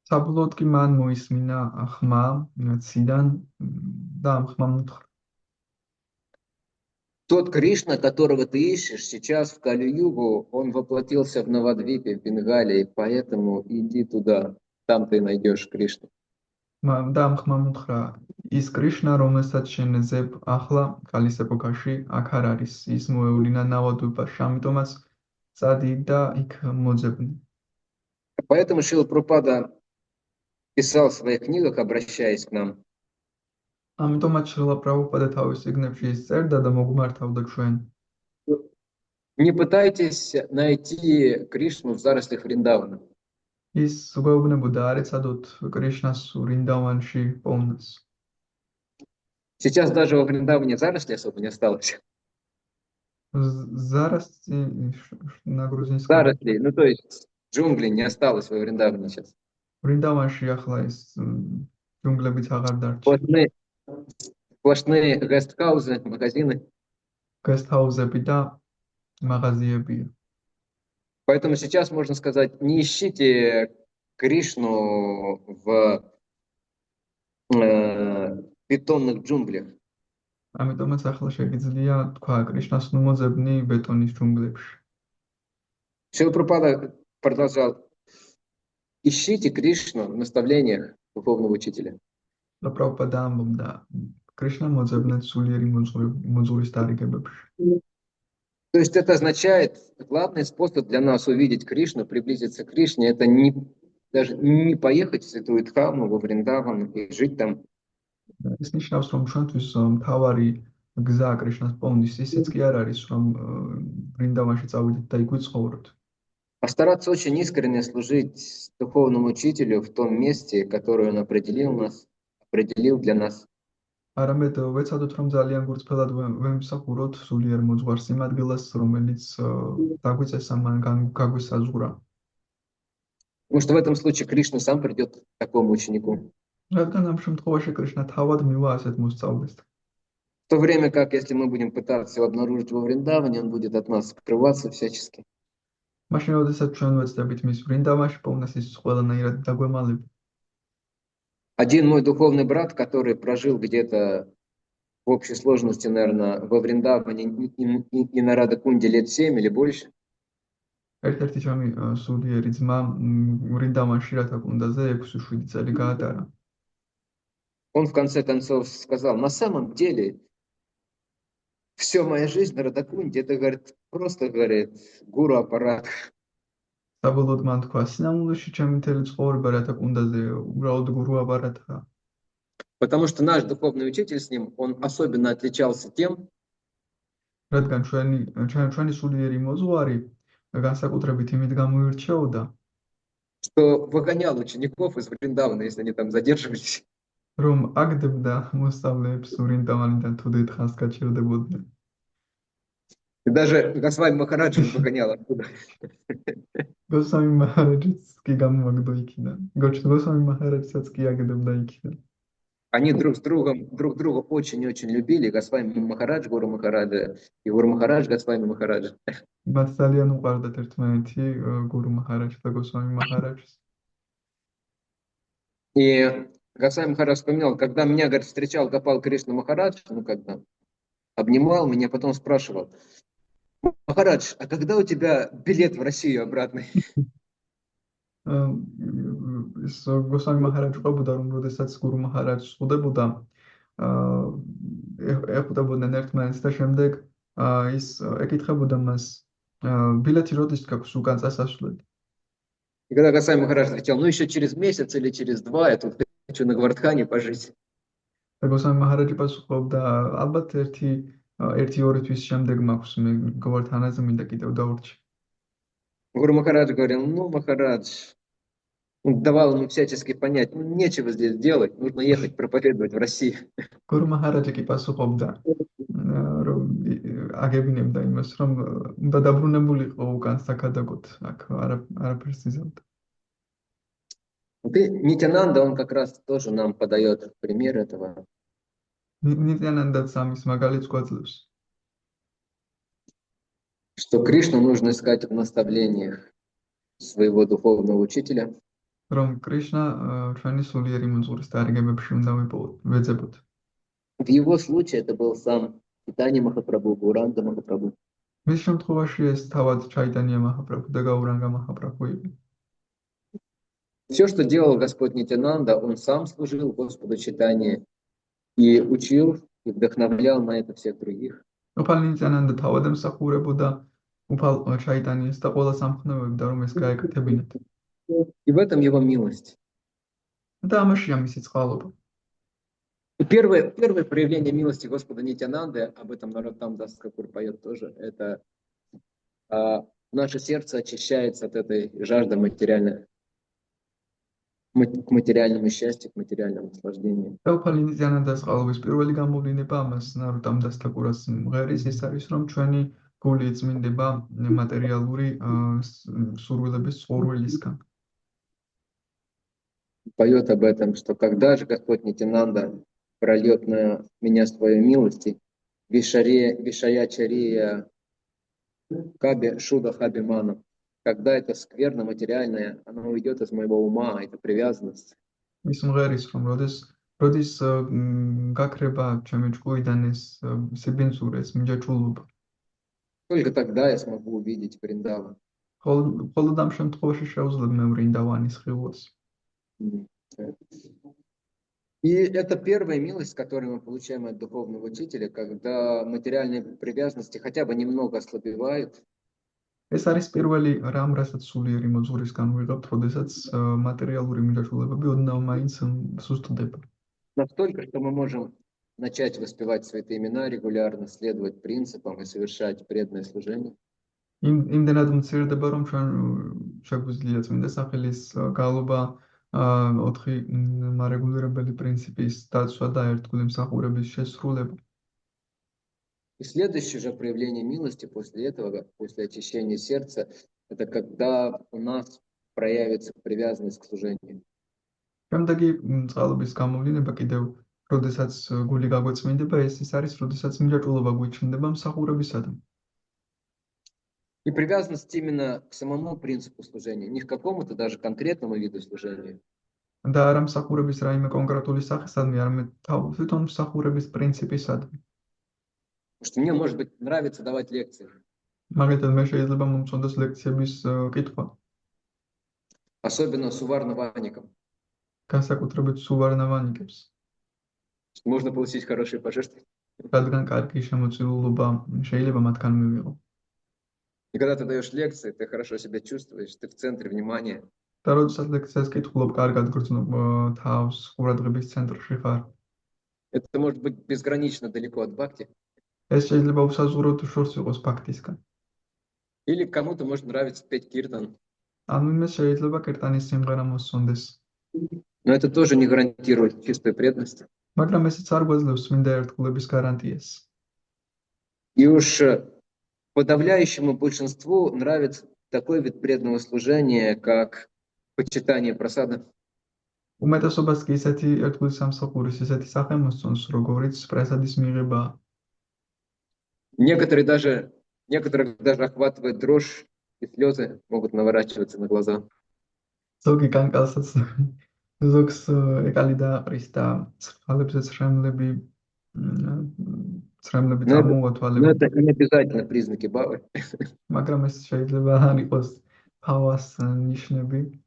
საბოლოოდ კი მან მოისმინა ხმა ციდან და ამ ხმამ უთხრა: тот Кришна, которого ты ищешь сейчас в Кали-югу, он воплотился в Навадвипе, в Бенгалии, поэтому иди туда, там ты найдешь Кришну. და ამ ხმამ უთხრა: ის კრიშნა, რომელსაც შენ ზებ ახლა კალის ეპოქაში, აქ არ არის, ის მოევლინა ნავადვიპაში, ამიტომაც წადი და იქ მოძებნე. Поэтому Шрила Прабхупада писал в своих книгах, обращаясь к нам: ამიტომაც შრილა პრაბჰუპადა თავის წიგნებში ის წერდა და მოგმართავდა ჩვენ. не пытайтесь найти Кришну в зарослях Вриндавана. ის გვეუბნებოდა არ ეცადოთ კრიშნას ვრინდავანში პოვნას. Сейчас даже во Вриндаване заросли особо не осталось. зараз на грузинском. Заросли, ну то есть джунглей не осталось во Вриндаване сейчас. ვრინდავანში ახლა ის ჯუნგლებიც აღარ დარჩა. Сплошные гестхаузы, магазины. გესტჰაუზები და მაღაზიებია. Поэтому сейчас можно сказать, не ищите Кришну в бетонных джунглях. ამიტომაც ახლა შეგიძლია თქვა კრიშნას ნუ მოძებნი ბეტონის ჯუნგლებში. Шрила Прабхупада продолжал: ищите Кришну в наставлениях духовного учителя. და პრაბჰუპადა ამბობდა კრიშნა моძებნეთ სულიერი მოძღვრის დარიგებებში. То есть это означает, главный способ для нас увидеть Кришну, приблизиться к Кришне, это даже не поехать в Святую Дхаму, во Вриндаван и жить там. ეს ნიშნავს, რომ ჩვენთვის მთავარი გზა კრიშნას პოვნის ისიც კი არ არის, რომ ვრინდავანში წავიდეთ და იქ ვიცხოვროთ. А стараться очень искренне служить духовному учителю в том месте, которое он определил для нас. არამედ ვეცადოთ, რომ ძალიან გულწრფელად ვემსახუროთ სულიერ მოძღვარს იმ ადგილას, რომელიც დაგვიწესა მან გაგვისაზღვრა. Потому что в этом случае Кришна сам придет к такому ученику. რადგან ამ შემთხვევაში კრიშნა თავად მივა ასეთ მოსწავლესთან. В то время как, если мы будем пытаться его обнаружить во Вриндаване, он будет от нас скрываться всячески. მაშინ, როდესაც ჩვენ ვეცდებით მის ვრინდავანში პოვნას, ის ყველანაირად დაგვემალება. Один мой духовный брат, который прожил где-то в общей сложности, наверное, во Вриндаване и на Радакунде лет 7 или больше. ერთ-ერთი ჩემი სულიერი ძმა ვრინდავანში რადაკუნდაზე 6-7 წელი გაატარა. Он в конце концов сказал: на самом деле, вся моя жизнь на Радакунде, это, говорит, просто, говорит, гуру-аппарат. საბოლოოდ მან თქვა, სინამდვილეში ჩემი მთელი ცხოვრება რადაკუნდაზე უბრალოდ გურუ აპარატაა. Потому что наш духовный учитель с ним, он особенно отличался тем, რადგან ჩვენი სულიერი მოძღვარი განსაკუთრებით იმით გამოირჩეოდა, что выгонял учеников из Вриндавана, если они там задерживались. რომ აგდებდა მოსწავლეებს ვრინდავანიდან თუ დიდხანს გაჩერდებოდნენ. И даже Госвами Махараджа он выгонял оттуда. გოსვამი მაჰარაჯიც კი გამოვაგდო იქიდან. გოსვამი მაჰარაჯსაც კი აგდებდა იქიდან. Они друг друга очень-очень любили. Госвами Махарадж, Гуру Махараджа, и Гуру Махарадж, Госвами Махараджа. მათ ძალიან უყვარდათ ერთმანეთი გურუ მაჰარაჯს და გოსვამი მაჰარაჯს. И Госвами Махарадж вспоминал, когда меня, говорит, встречал Гопал Кришна Махарадж, ну когда обнимал меня, потом спрашивал: Махарадж, а когда у тебя билет в Россию обратный? გოსვამი მაჰარაჯი ყვებოდა, რომ როდესაც გურუ მაჰარაჯს ხვდებოდა, ეხვდებოდნენ ერთმანეთს და შემდეგ ის ეკითხებოდა მას, ბილეთი როდის გაქვს უკან წასასვლელი? И когда Госвами Махарадж отвечал: ну еще через месяц или через 2, я тут хочу на Гвардхане пожить. და გოსვამი მაჰარაჯი პასუხობდა, ალბათ 1-2 თვის შემდეგ მაქვს, მე გვართანაზე მინდა კიდევ დავრჩი. Гуру Махарадж говорил: ну, Махарадж, Он давал ему всячески понять, ну, нечего здесь делать, нужно ехать проповедовать в России. გურუ მაჰარაჯი კი პასუხობდა, რომ აგებინებდა იმას, რომ უნდა დაბრუნებულიყო უკან საქადაგოდ, აქ არაფერს იზამდა. Вот и Нитянанда, он как раз тоже нам подает пример этого. ნიტიანანდაც ამის მაგალითს გვაძლევს. Что Кришну нужно искать в наставлениях своего духовного учителя. რომ კრიშნა ჩვენი სულიერი მოძღვრის დარიგებებში უნდა ვეძებოთ. В его случае это был сам Чайтанья Махапрабху, Гауранда Махапрабху. მის შემთხვევაში ეს თავად ჩაიტანია მაჰაპრაბჰუ და გაურანგა მაჰაპრაბჰუ იყო. Все, что делал Господь Нитянанда, он сам служил Господу Чайтанье и учил, и вдохновлял на это всех других. უფალ ნიტიანანდა თავად ემსახურებოდა უფალ ჩაიტანიას და ყველა სამხნევებდა რომ ეს გაეკეთებინათ. И в этом его милость. და ამაშია მისი წყალობა. И первое проявление милости Господа Нитянанды, об этом Нароттам Дас Такур поет тоже, это наше сердце очищается от этой жажды к материальному счастью, к материальному наслаждению. და უფალ ნიტიანანდას წყალობის პირველი გამოვლინება ამას ნაროტამ დას თაკურას მღერის ის არის რომ ჩვენი გული იწმინდება მატერიალური სურვილების წყურვილისგან. Поет об этом, что когда же Господь Нитянанда прольет на меня свою милость, Вишаячария Каби Шуда Хабимана, когда это скверно материальное, оно уйдет из моего ума, это привязанность. ის მღერის რომ როდის გაქრება ჩემი ჭკუიდან ეს სიბინძურე, ეს მიჯაჭულობა. Только тогда я смогу увидеть Вриндаван. მხოლოდ ამ შემთხვევაში შევძლებ მე ვრინდავანის ხილვას. И это первая милость, которую мы получаем от духовного учителя, когда материальные привязанности хотя бы немного ослабевают. ეს არის პირველი რამ, რასაც სულიერი მოძღვრისგან ვიღებთ, როდესაც მატერიალური მიჯაჭვლებები ოდნავ მაინც სუსტდება. Настолько, что мы можем начать воспевать святые имена регулярно, следовать принципам и совершать преданное служение. იმდენად მცირდება, რომ ჩვენ შეგვიძლია წმინდა სახელის გალობა 4 მარეგულირებელი პრინციპის დაცვა და ერთგული მსახურების შესრულება. И следующее же проявление милости после этого, после очищения сердца, это когда у нас проявится привязанность к служению. შემდეგი წყალობის გამოვლინება კიდევ, როდესაც გული გაგვეწმინდება, ეს არის, როდესაც მიჯაჭვულობა გვიჩნდება მსახურებისადმი. И привязанность именно к самому принципу служения, не к какому-то даже конкретному виду служения. და არა მსახურების რაიმე კონკრეტული სახესადმი, არამედ თვითონ მსახურების პრინციპისადმი. Потому что мне, может быть, нравится давать лекции. მაგალითად, მე შეიძლება მომწონდეს ლექციების კითხვა. Особенно суварнаваникам. განსაკუთრებით სუვარნავანიკებს. Можно получить хорошие пожертвования. რადგან კარგი შემოწირულობა შეიძლება მათგან მივიღო. И когда ты даешь лекции, ты хорошо себя чувствуешь, ты в центре внимания. და როდესაც ლექციას კითხულობ, კარგად გრძნობ თავს, ყურადღების ცენტრში ხარ. Это может быть безгранично далеко от бхакти. ეს შეიძლება უსაზღვროდ შორს იყოს ბхактისგან. Или кому-то может нравиться петь киртан. ანუ იმას შეიძლება კირტანის სიმღერა მოსწონდეს. Но это тоже не гарантирует чистой преданности. მაგრამ ესეც არ გვაძლევს წმინდა ერთგულების გარანტიას. И уж подавляющему большинству нравится такой вид преданного служения, как почитание прасада. უმეტესობას კი ისეთი ერთგულის სამსახურის ისეთი სახე მოსწონს, როგორიც პრასადის მიღებაა. Некоторых даже охватывает дрожь, и слезы могут наворачиваться на глаза. ზოგი კანკალსაც ზოგს ეკალი დააყრის და წყალებსაც შრემლები წამოვა თვალები. Но это не обязательно признаки бхавы. მაგრამ ეს შეიძლება არ იყოს ბავას ნიშნები.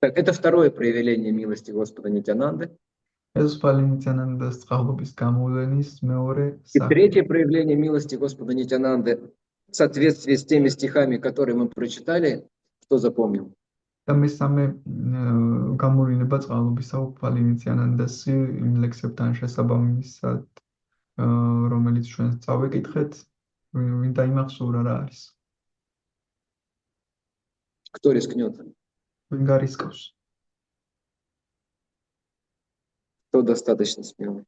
Так, это второе проявление милости Господа Нитянанды. ეს უფალი ნიტიანანდას წყალობის გამოვლენის მეორე И სახე. третье проявление милости Господа Нитянанды в соответствии с теми стихами, которые мы прочитали, что запомнил. და მესამე გამოვლენება წყალობისა უფალი ნიტიანანდას იმ ლექსებთან შესაბამისად, რომელიც ჩვენ წავეკითხეთ, ვინ დაიმახსოვრა რა არის. Кто рискнет? ვინ გარისკავს? Кто достаточно смелый?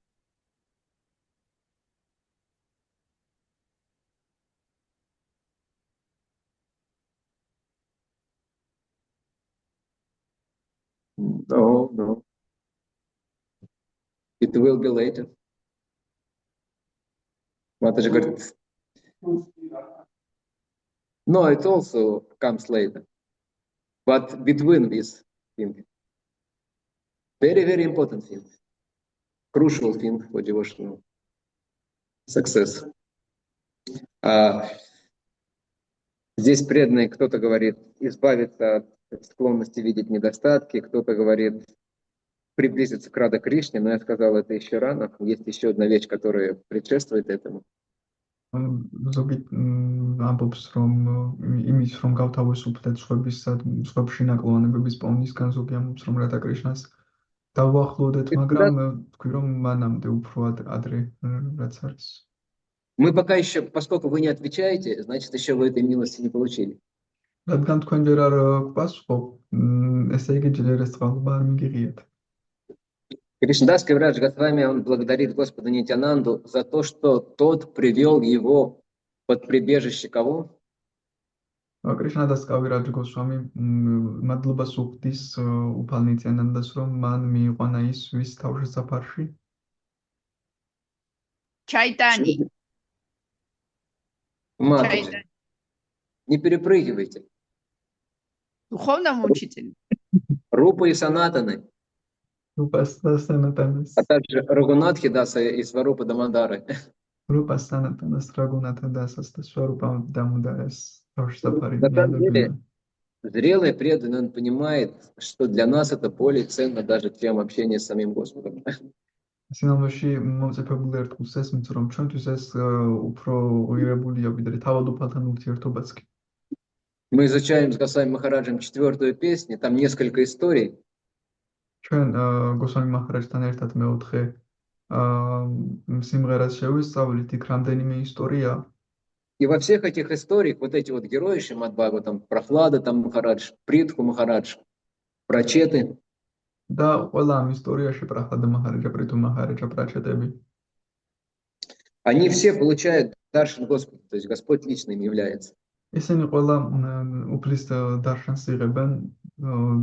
No. It will be later. Мата же говорит, no, it also comes later. But between this thing. Very, very important thing. Crucial thing for devotional success. Здесь преданный, кто-то говорит, избавиться от склонности видеть недостатки, кто-то говорит, приблизиться к Рада Кришне, но я сказал, это еще рано. Есть еще одна вещь, которая предшествует этому. ზოგი ამბობს, რომ იმის რომ გავთავისუფლდეთ სხვებში ნაკლოვანებების პოვნისგან, ზოგი ამბობს, რომ რადა კრიშნას დავუახლოვდეთ, მაგრამ თქვი რომ მანამდე უფრო ადრე რაც არის. Мы пока еще, поскольку вы не отвечаете, значит, еще вы этой милости не получили. რადგან თქვენ ჯერ არ გვპასუხობ, ესე იგი ჯერ ეს წყალობა არ მიგიღიათ. Кришнадас Кавирадж Госвами, он благодарит Господа Нитянанду за то, что тот привел его под прибежище кого? კრიშნადას კავირაჯ გოსვამი მადლობას უხდის უფალ ნიტიანანდას, რომ მან მიიყვანა ის ვის თავშესაფარში? Чайтани. Матаджи, не перепрыгивайте. Духовному учителю. Рупа и Санатаны, რუპას და სანატანას. а также Рагунатхи Даса и Сварупа Дамандары. რუპას სანატანას რაგუნათა დასას და სვარუპა დამუდარეს თავშესაფარი На самом მიალებია. деле, зрелый преданный, он понимает, что для нас это более ценно даже, чем общение с самим Господом. სინამდვილეში მომწიფებული ერთგულს ესმის, რომ ჩვენთვის ეს უფრო ღირებულია ვიდრე თავად უფალთან ურთიერთობაც კი. Мы изучаем с Госвами Махараджем 4-ю песню, там несколько историй. ჩვენ გოსვამი მაჰარაჯთან ერთად მეოთხე სიმღერას შევისწავლით, იქ რამდენიმე ისტორია. И во всех этих историях вот эти вот герои Шримад Бхагаватам, Прохлада там Махарадж, Притху Махарадж, Прачеты, და ყველა ამ ისტორიაში პრაჰლადა მაჰარაჯა, პრითუ მაჰარაჯა, პრაჩეტები они все получают даршан Господа, то есть Господь лично им является. ისინი ყველა უფლის დარშანს იღებენ,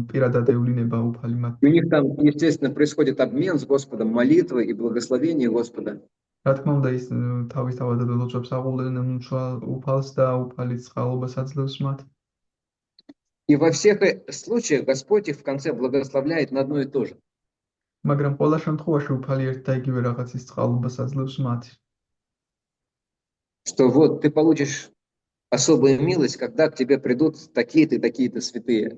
პირადად ევლინება უფალი მათ. И у них там, естественно, происходит обмен с Господом, молитвы и благословение Господа. რა თქმა უნდა, ის თავისთავად ლოცვებს აღვვლენ უფალს და უფალი წყალობას აძლევს მათ. И во всех случаях Господь их в конце благословляет на одно и то же. მაგრამ ყველა შემთხვევაში უფალი ერთ და იგივე რაღაცის წყალობას აძლევს მათ. Что вот ты получишь особую милость, когда к тебе придут такие-то и такие-то святые.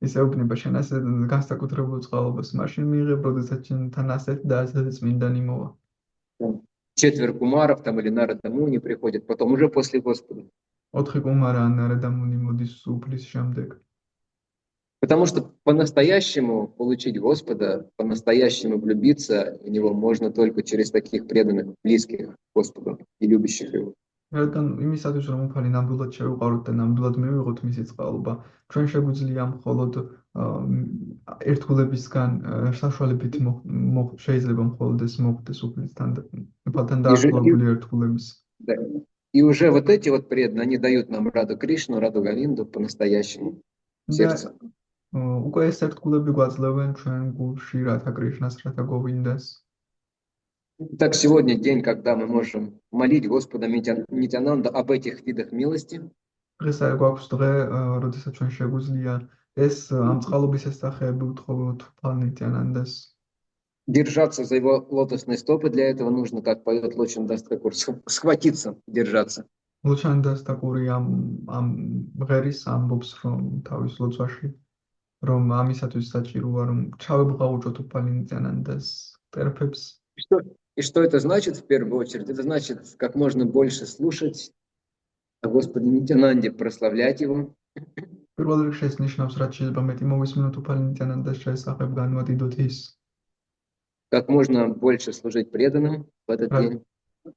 ის ეუბნება შენ ასე განსაკუთრებულ წყალობას მაშინ მიიღებ, როდესაც შენთან ასეთ და ასეთი წმინდანი მოვა. 4 кумаров там или Нарада Муни приходят, потом уже после Господа. 4 კუმარა ან ნარადა მუნი მოდის უფლის შემდეგ. Потому что по-настоящему получить Господа, по-настоящему влюбиться в Него можно только через таких преданных, близких Господу и любящих Его. რადგან იმისათვის რომ უფალი ნამდვილად შევუყაროთ და ნამდვილად მივიღოთ მისი წყალობა, ჩვენ შეგვიძლია მხოლოდ ერთგულებისგან საშუალებით შეიძლება მხოლოდ ეს მოხდეს უფალთან დაახლოებული ერთგულების. Да. И уже вот эти вот преданные, они дают нам Раду Кришну, Раду Говинду по-настоящему в сердце. უკვე ეს ერთგულები გვაძლევენ ჩვენ გულში რათა კრიშნას, რათა გოვინდას. Так сегодня день, когда мы можем молить Господа Нитянанда об этих видах милости. დღეს გვაქვს დღე, როდესაც ჩვენ შეგვიძლია ეს ამ წყალობის შესახები უთხოვოთ უფალ ნიტიანანდას. Держаться за его лотосные стопы, для этого нужно, как поет Лочин Дастакур, схватиться, держаться. Лочин Дастакури ამ ღერის ამბობს, რომ თავის ლოცვაში, რომ ამისათვის საჭიროა, რომ ჩავებღაუჭოთ უფალ ნიტიანანდას ტერფებს. И что это значит в первую очередь? Это значит как можно больше слушать о Господе Нитянанде, прославлять Его. პირველ რიგში ეს ნიშნავს, რაც შეიძლება მეტი მოვისმინოთ უფალ ნიტიანანდას შესახებ, განვადიდოთ ის. Как можно больше служить преданным в этот день.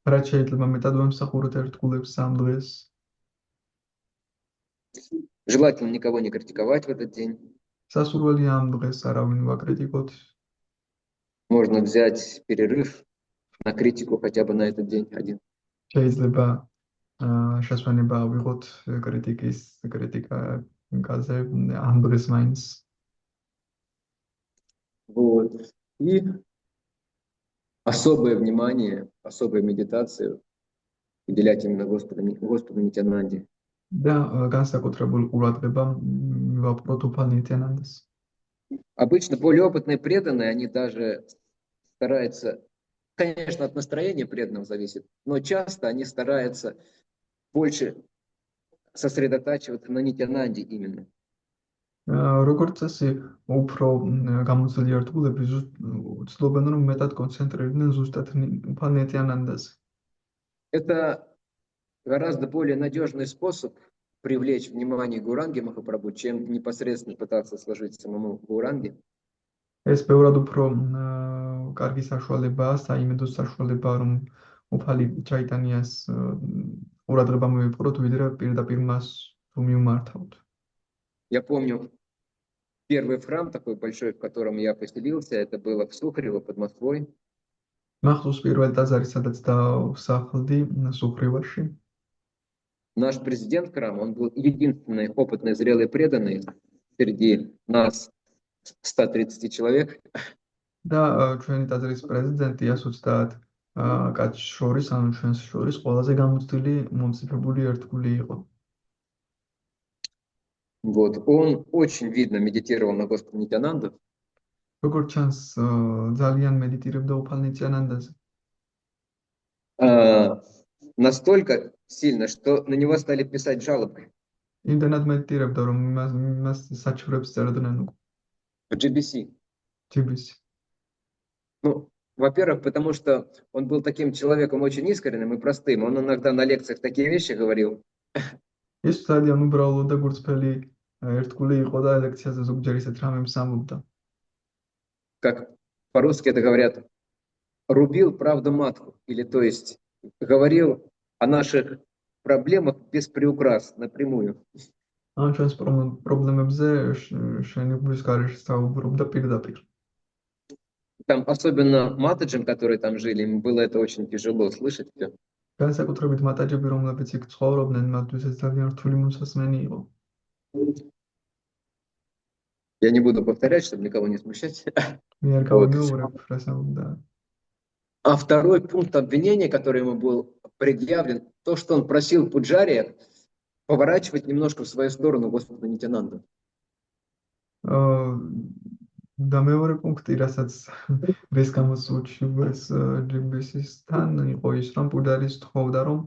რაც შეიძლება მეტად ვემსახუროთ ერთგულებს ამ დღეს. Желательно никого не критиковать в этот день. სასურველია ამ დღეს არავინ ვაკრიტიკოთ. Можно взять перерыв на критику хотя бы на этот день один. შეიძლება შესვენება ავიღოთ კრიტიკაზე ამ დღეს მაინც. Вот. И особое внимание, особую медитацию уделять именно Господу Нитянанде. და განსაკუთრებულ ყურადღება მივაპყროთ უფალ ნიტიანანდას. Обычно более опытные преданные, они даже стараются, конечно, от настроения преданных зависит, но часто они стараются больше сосредотачиваться на Нитянанде именно. როგორც წესი, უფრო გამოცდილი ერთგულები ცდილობენ, რომ მეტად კონცენტრირდნენ ზუსტად უფალ ნიტიანანდაზე. Это гораздо более надежный способ привлечь внимание Гауранги Махапрабху, чем непосредственно пытаться сложить самому Гауранге. ეს ბევრად უფრო კარგი საშუალებაა, საიმედო საშუალებაა, რომ უფალი ჩაიტანიას ყურადღება მივიპყროთ, ვიდრე პირდაპირ მას თუ მივმართავთ. Я помню, первый храм такой большой, в котором я поселился, это было в Сухарево под Москвой. მახსოვს პირველ ტაძარი, სადაც დავსახლდი სუხრივაში. Наш президент храма, он был единственный опытный, зрелый преданный среди нас 130 человек. და ჩვენი ტაძრის პრეზიდენტი 130 კაცს შორის, ანუ ჩვენს შორის ყველაზე გამოცდილი მომწიფებული ერთგული იყო. Вот, он очень видно медитировал на Господа Нитянанду. როგორც ჩანს, ძალიან მედიტირებდა უფალ ნიტიანანდაზე. Настолько сильно, что на него стали писать жалобы. იმდენად მედიტირებდა, რომ მას საჩუქრებს წერდნენ უკვე. В GBC. GBC. Ну, во-первых, потому что он был таким человеком очень искренним и простым. Он иногда на лекциях такие вещи говорил. ის ძალიან უბრალო და გულწრფელი ერთგული იყო და ლექციაზე ზოგჯერ ისეთ რამებს ამბობდა. Как по-русски это говорят, рубил правду матку. Или то есть говорил о наших проблемах без приукрас, напрямую. ან ჩვენს პრობლემებზე შენიღბვის გარეშე საუბრობდა პირდაპირ. Там особенно матаджам, которые там жили, им было это очень тяжело слышать всё. განსაკუთრებით მატაჯები, რომლებიც იქ ცხოვრობდნენ, მათთვის ეს ძალიან რთული მოსასმენი იყო. Я не буду повторять, чтобы никого не смущать. მე არ გავიმეორებ, რა საუბარია. А второй пункт обвинения, который ему был предъявлен, то, что он просил Пуджария поворачивать немножко в свою сторону Господа Нитянанду. და მეორე პუნქტი, რასაც რის გამოსუჩივეს GBC-სთან იყო ის, რომ პუჯარის თხოვდა, რომ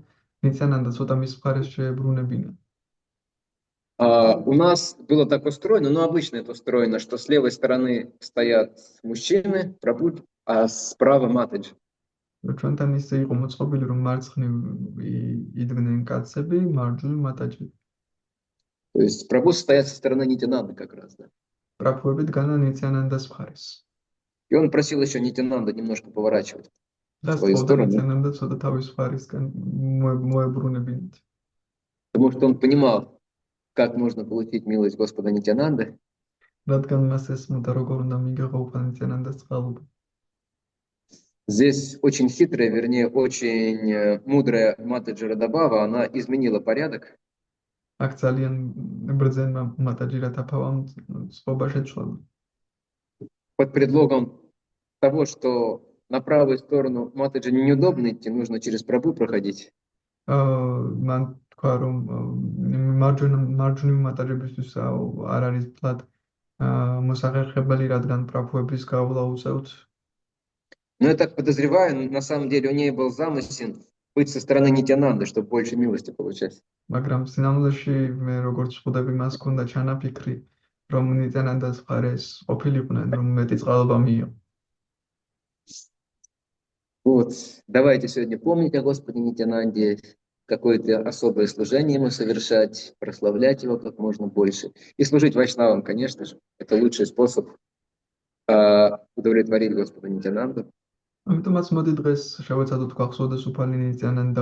ნიტიანანდა цота მის მხარეს შეებრუნებინა. У нас было так устроено, но обычно это устроено, что с левой стороны стоят мужчины, Прабху, а справа матаджи. ჩვენთან ისე იყო მოწყობილი, რომ მარცხნივ იდგნენ კაცები, მარჯვნივ მატაჯები. То есть Прабху стоят со стороны Нитянанды как раз, да. პრაბჰუები დგანან ნიტიანანდას მხარეს. И он просил еще Нитянанду немножко поворачивать და в свою სწორედ сторону, ნიტიანანდა ცოტა თავის მხარისკენ მოებრუნებინათ. потому что он понимал, как можно получить милость Господа Нитянанды. რადგან მას ესმოდა, როგორ უნდა მიიღო უფალ ნიტიანანდას წყალობა. Здесь очень хитрая, вернее, очень мудрая матаджи Радабава, она изменила порядок. აქ ძალიან ბრძენმა მატაჯი რათაფავამ წყობა შეცვალა. Под предлогом того, что на правую сторону матаджи неудобно идти, нужно через Прабху проходить. მან თქვა, რომ მარჯვნივ მატაჯებისთვის არ არის ფლად მოსახერხებელი, რადგან პრაბჰუების გავლა უწევთ. Но я так подозреваю, на самом деле у нее был замысел быть со стороны Нитянанды, чтобы больше милости получать. მაგრამ სინამდვილეში მე როგორც ხვდები, მას ჰქონდა ჩანაფიქრი, რომ ნიტიანანდას მხარეს ყოფილიყვნენ, რომ მეტი წყალობა მიიღო. Вот, давайте сегодня помнить о Господе Нитянанде, какое-то особое служение ему совершать, прославлять его как можно больше. И служить вайшнавам, конечно же. Это лучший способ удовлетворить Господа Нитянанду. ამიტომაც მოდი დღეს შევეცადოთ გვახსოვდეს უფალი ნიტიანანდა,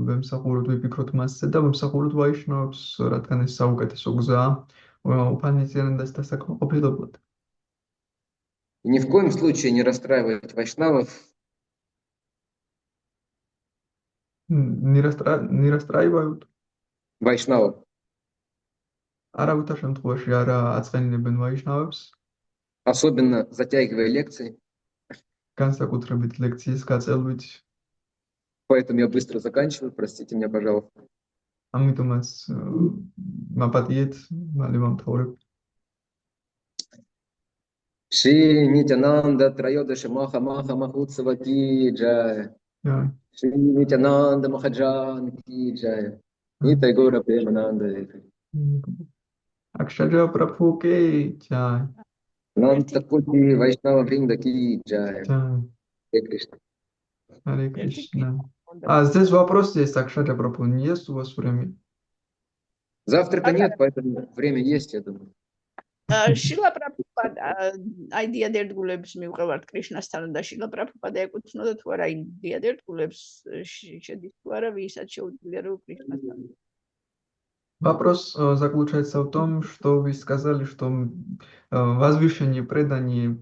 ვემსახუროთ, ვიფიქროთ მასზე და ვემსახუროთ ვაიშნავებს, რადგან ეს საუკეთესო გზაა, უფალნიციანობას დასაკმაყოფილებლად. И ни в коем случае не расстраивать вайшнавов, ნირასტრაიბავთ вайшнавов, არავითარ შემთხვევაში არა აწყენინებენ ვაიშნავებს, особенно затягивая лекции. განსაკუთრებით ლექციის გაწელვით. Поэтому я быстро заканчиваю, простите меня, пожалуйста. ამიტომაც მაპატიეთ, მალე ვამთავრებ. Шри Нитянанда Трайодаша Маха Маха Махутсава Ки Джай. Шри Нитянанда Махаджан Ки Джай. Нитай Гора Премананда. Акшаджа Прабху ки джай. Нанта Пути Вайшнава Вринда Ки Джай. Харе Кришна. Харе Кришна. А здесь вопрос есть, Акшаджа Прабху, не есть у вас время? Завтрака нет, поэтому время есть, я думаю. შილა პრაბჰუპადა აი დიადერტგულებს მივყევართ კრიშნასთან და შილა პრაბჰუპადა ეკუთვნოდა თუ არა იმ დიადერტგულებს შედის თუ არა ვისაც შეუძლია რომ კრიშნასთან. Вопрос заключается в том, что вы сказали, что возвышение предания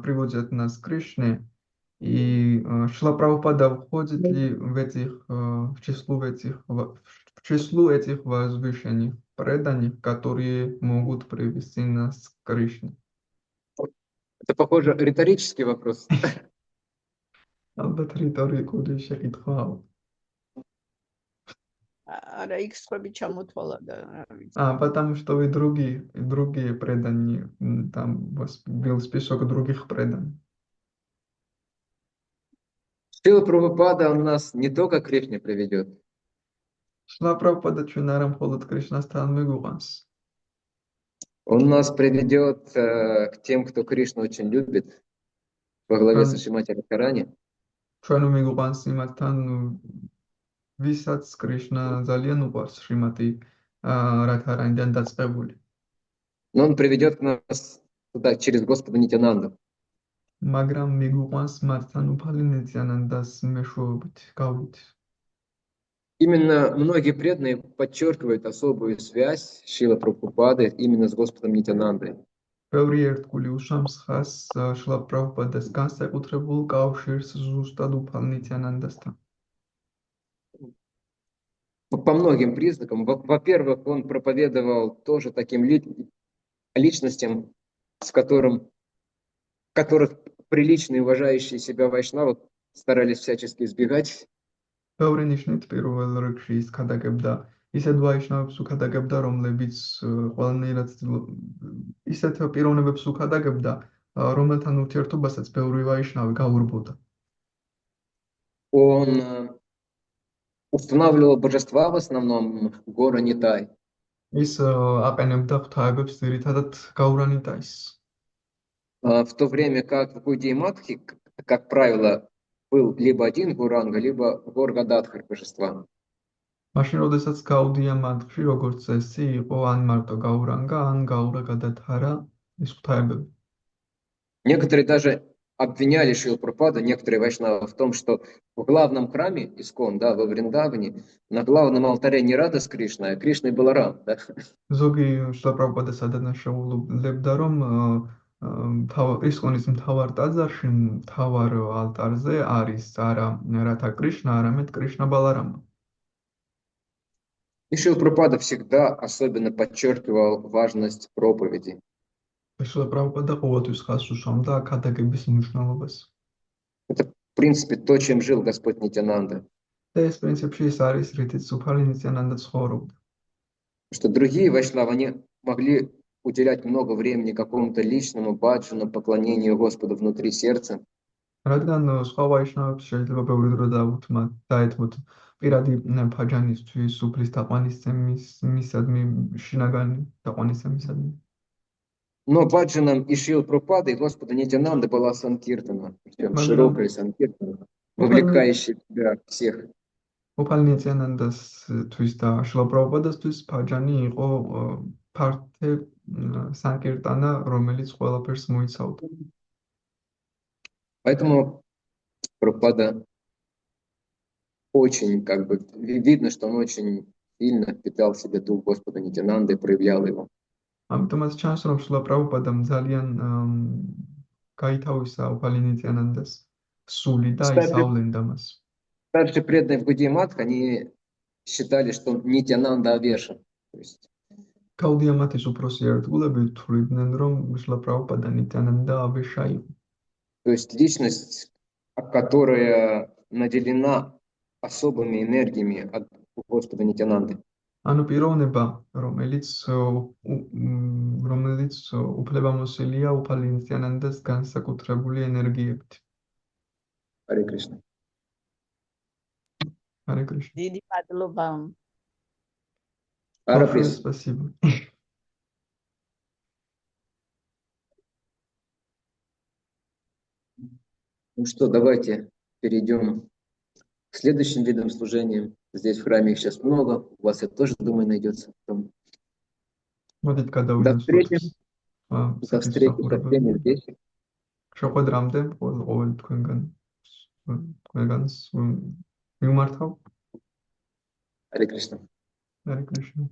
приводят нас к Кришне, и Шрила Прабхупада входит ли в число этих возвышенных преданий, которые могут привести нас к Кришне? Это, похоже, риторический вопрос. Албат риторикული შეკითხვა. არა იქ სხვები ჩამოთვალა და რა ვიცი. Потому что вы другие предания, там был список других преданий. Шрила Прабхупада он нас не только к Кришне приведет. Шрила Прабхупада ჩვენ არა მხოლოდ კრიშნასთან მიგვიყვანს. Он нас приведет к тем, кто Кришну очень любит, во главе со Шримати Радхарани. ჩვენ მიგვიყვანს იმათთან, ვისაც კრიშნა ძალიან უყვარს, შრიმატი რადჰარანიდან დაწყებული. Но он приведет к нас туда через Господа Нитянанду. მაგრამ მიგვიყვანს მათთან უფალი ნიციანანდას მეშვეობით გავით. Именно многие преданные подчеркивают особую связь Шрилы Прабхупады именно с Господом Нитянандой. ბევრი ერთგული უშამს ხას შრილა პრაბჰუპადას განსაკუთრებულ კავშირს ზუსტად უფალ ნიციანანდასთან. По многим признакам. Во-первых, он проповедовал тоже таким личностям, которых приличные и уважающие себя вайшнавы старались всячески избегать. ბევრი ნიშნით პირველ რიგში ის ქადაგებდა ისეთ ვაიშნავებს უქადაგებდა, რომლებიც ყველანაირად ისეთ პიროვნებებს უქადაგებდა, რომელთან ურთიერთობასაც ბევრი ვაიშნავი გაურბოდა. Он устанавливал божества в основном гора Нитай. ის აყენებდა ღვთაებებს ძირითადად გაურანიტაის. В то время как в Гауди Матхи, как правило, был либо один Гуранга, либо гор Гададхар божества. მაშინ როდესაც გაუდია მათში, როგორც წესი, იყო ან მარტო გაურანგა, ან გაურა გადათარა ის ღვთაებები. Некоторые даже обвиняли Шрилу Прабхупаду, некоторые вайшнавы, в том, что в главном храме Искон, да, во Вриндаване, на главном алтаре не Рада с Кришной, а Кришна и Баларам. Да? ზოგი შრილა პრაბჰუპადა სადანაშაულებდა, რომ ისკონის მთავარ ტაძარში, მთავარ ალტარზე არის არა რათა კრიშნა, არამედ კრიშნა ბალარამა. И Шрила Прабхупада всегда особенно подчеркивал важность проповеди. შრილა პრაბჰუპადა ყოველთვის ხაზს უშამდა ქადაგების მნიშვნელობას. Это, в принципе, то, чем жил Господь Нитянанда. და ეს პრინციპში ის არის, რითიც უფალი ნიციანანდა ცხოვრობდა. Что другие вайшнавы, они могли уделять много времени какому-то личному баджану, поклонению Господу внутри сердца. რადგან სხვა ვაიშნავებს შეიძლება ბევრი დრო დაეთმოთ პირადი ფაჯანისთვის, უფლის თაყვანისცემისადმი, შინაგანი თაყვანისცემისადმი. Но баджаном и Шрилы Прабхупады и Господа Нитянанды была санкиртана, причем широкая санкиртана, вовлекающая в себя всех. უფალი ნიციანანდასთვის და შრილა პრაბჰუპადასთვის ფაჯანი იყო ფართე санкиртана, რომელიც ყველაფერს მოიცავდა. Поэтому Прабхупада очень, видно, что он очень сильно впитал в себя дух Господа Нитянанды и проявлял его. ამიტომაც ჩანს, რომ სულა პრაბჰუპადამ ძალიან გაითავისა უფალი ნიტიანანდას სული და ისავლენდა მას. Старшие преданные в Гаудия Матх, они считали, что Нитянанда обвешан. То есть გაუდია მათის უფროსი ერთგულები თვლიდნენ, რომ სულა პრაბჰუპადა ნიტიანანდა ავეშა იყო. То есть личность, которая наделена особыми энергиями от Господа Нитянанды. ანუ პიროვნება, რომელიც უფლებამოსილია უფალი ნიტიანანდას განსაკუთრებული ენერგიებით. Харе Кришна. Харе Кришна. დიდი მადლობა. Араприс. Спасибо. Ну что, давайте перейдем к следующим видам служения. Здесь в храме их сейчас много. У вас, я тоже думаю, найдется. მოდით До გადავიდეთ встречи. სოთვის. До встречи со всеми здесь. შეხვედრამდე ყოველ თქვენგანს მიმართავ. Харе Кришна. Харе Кришна.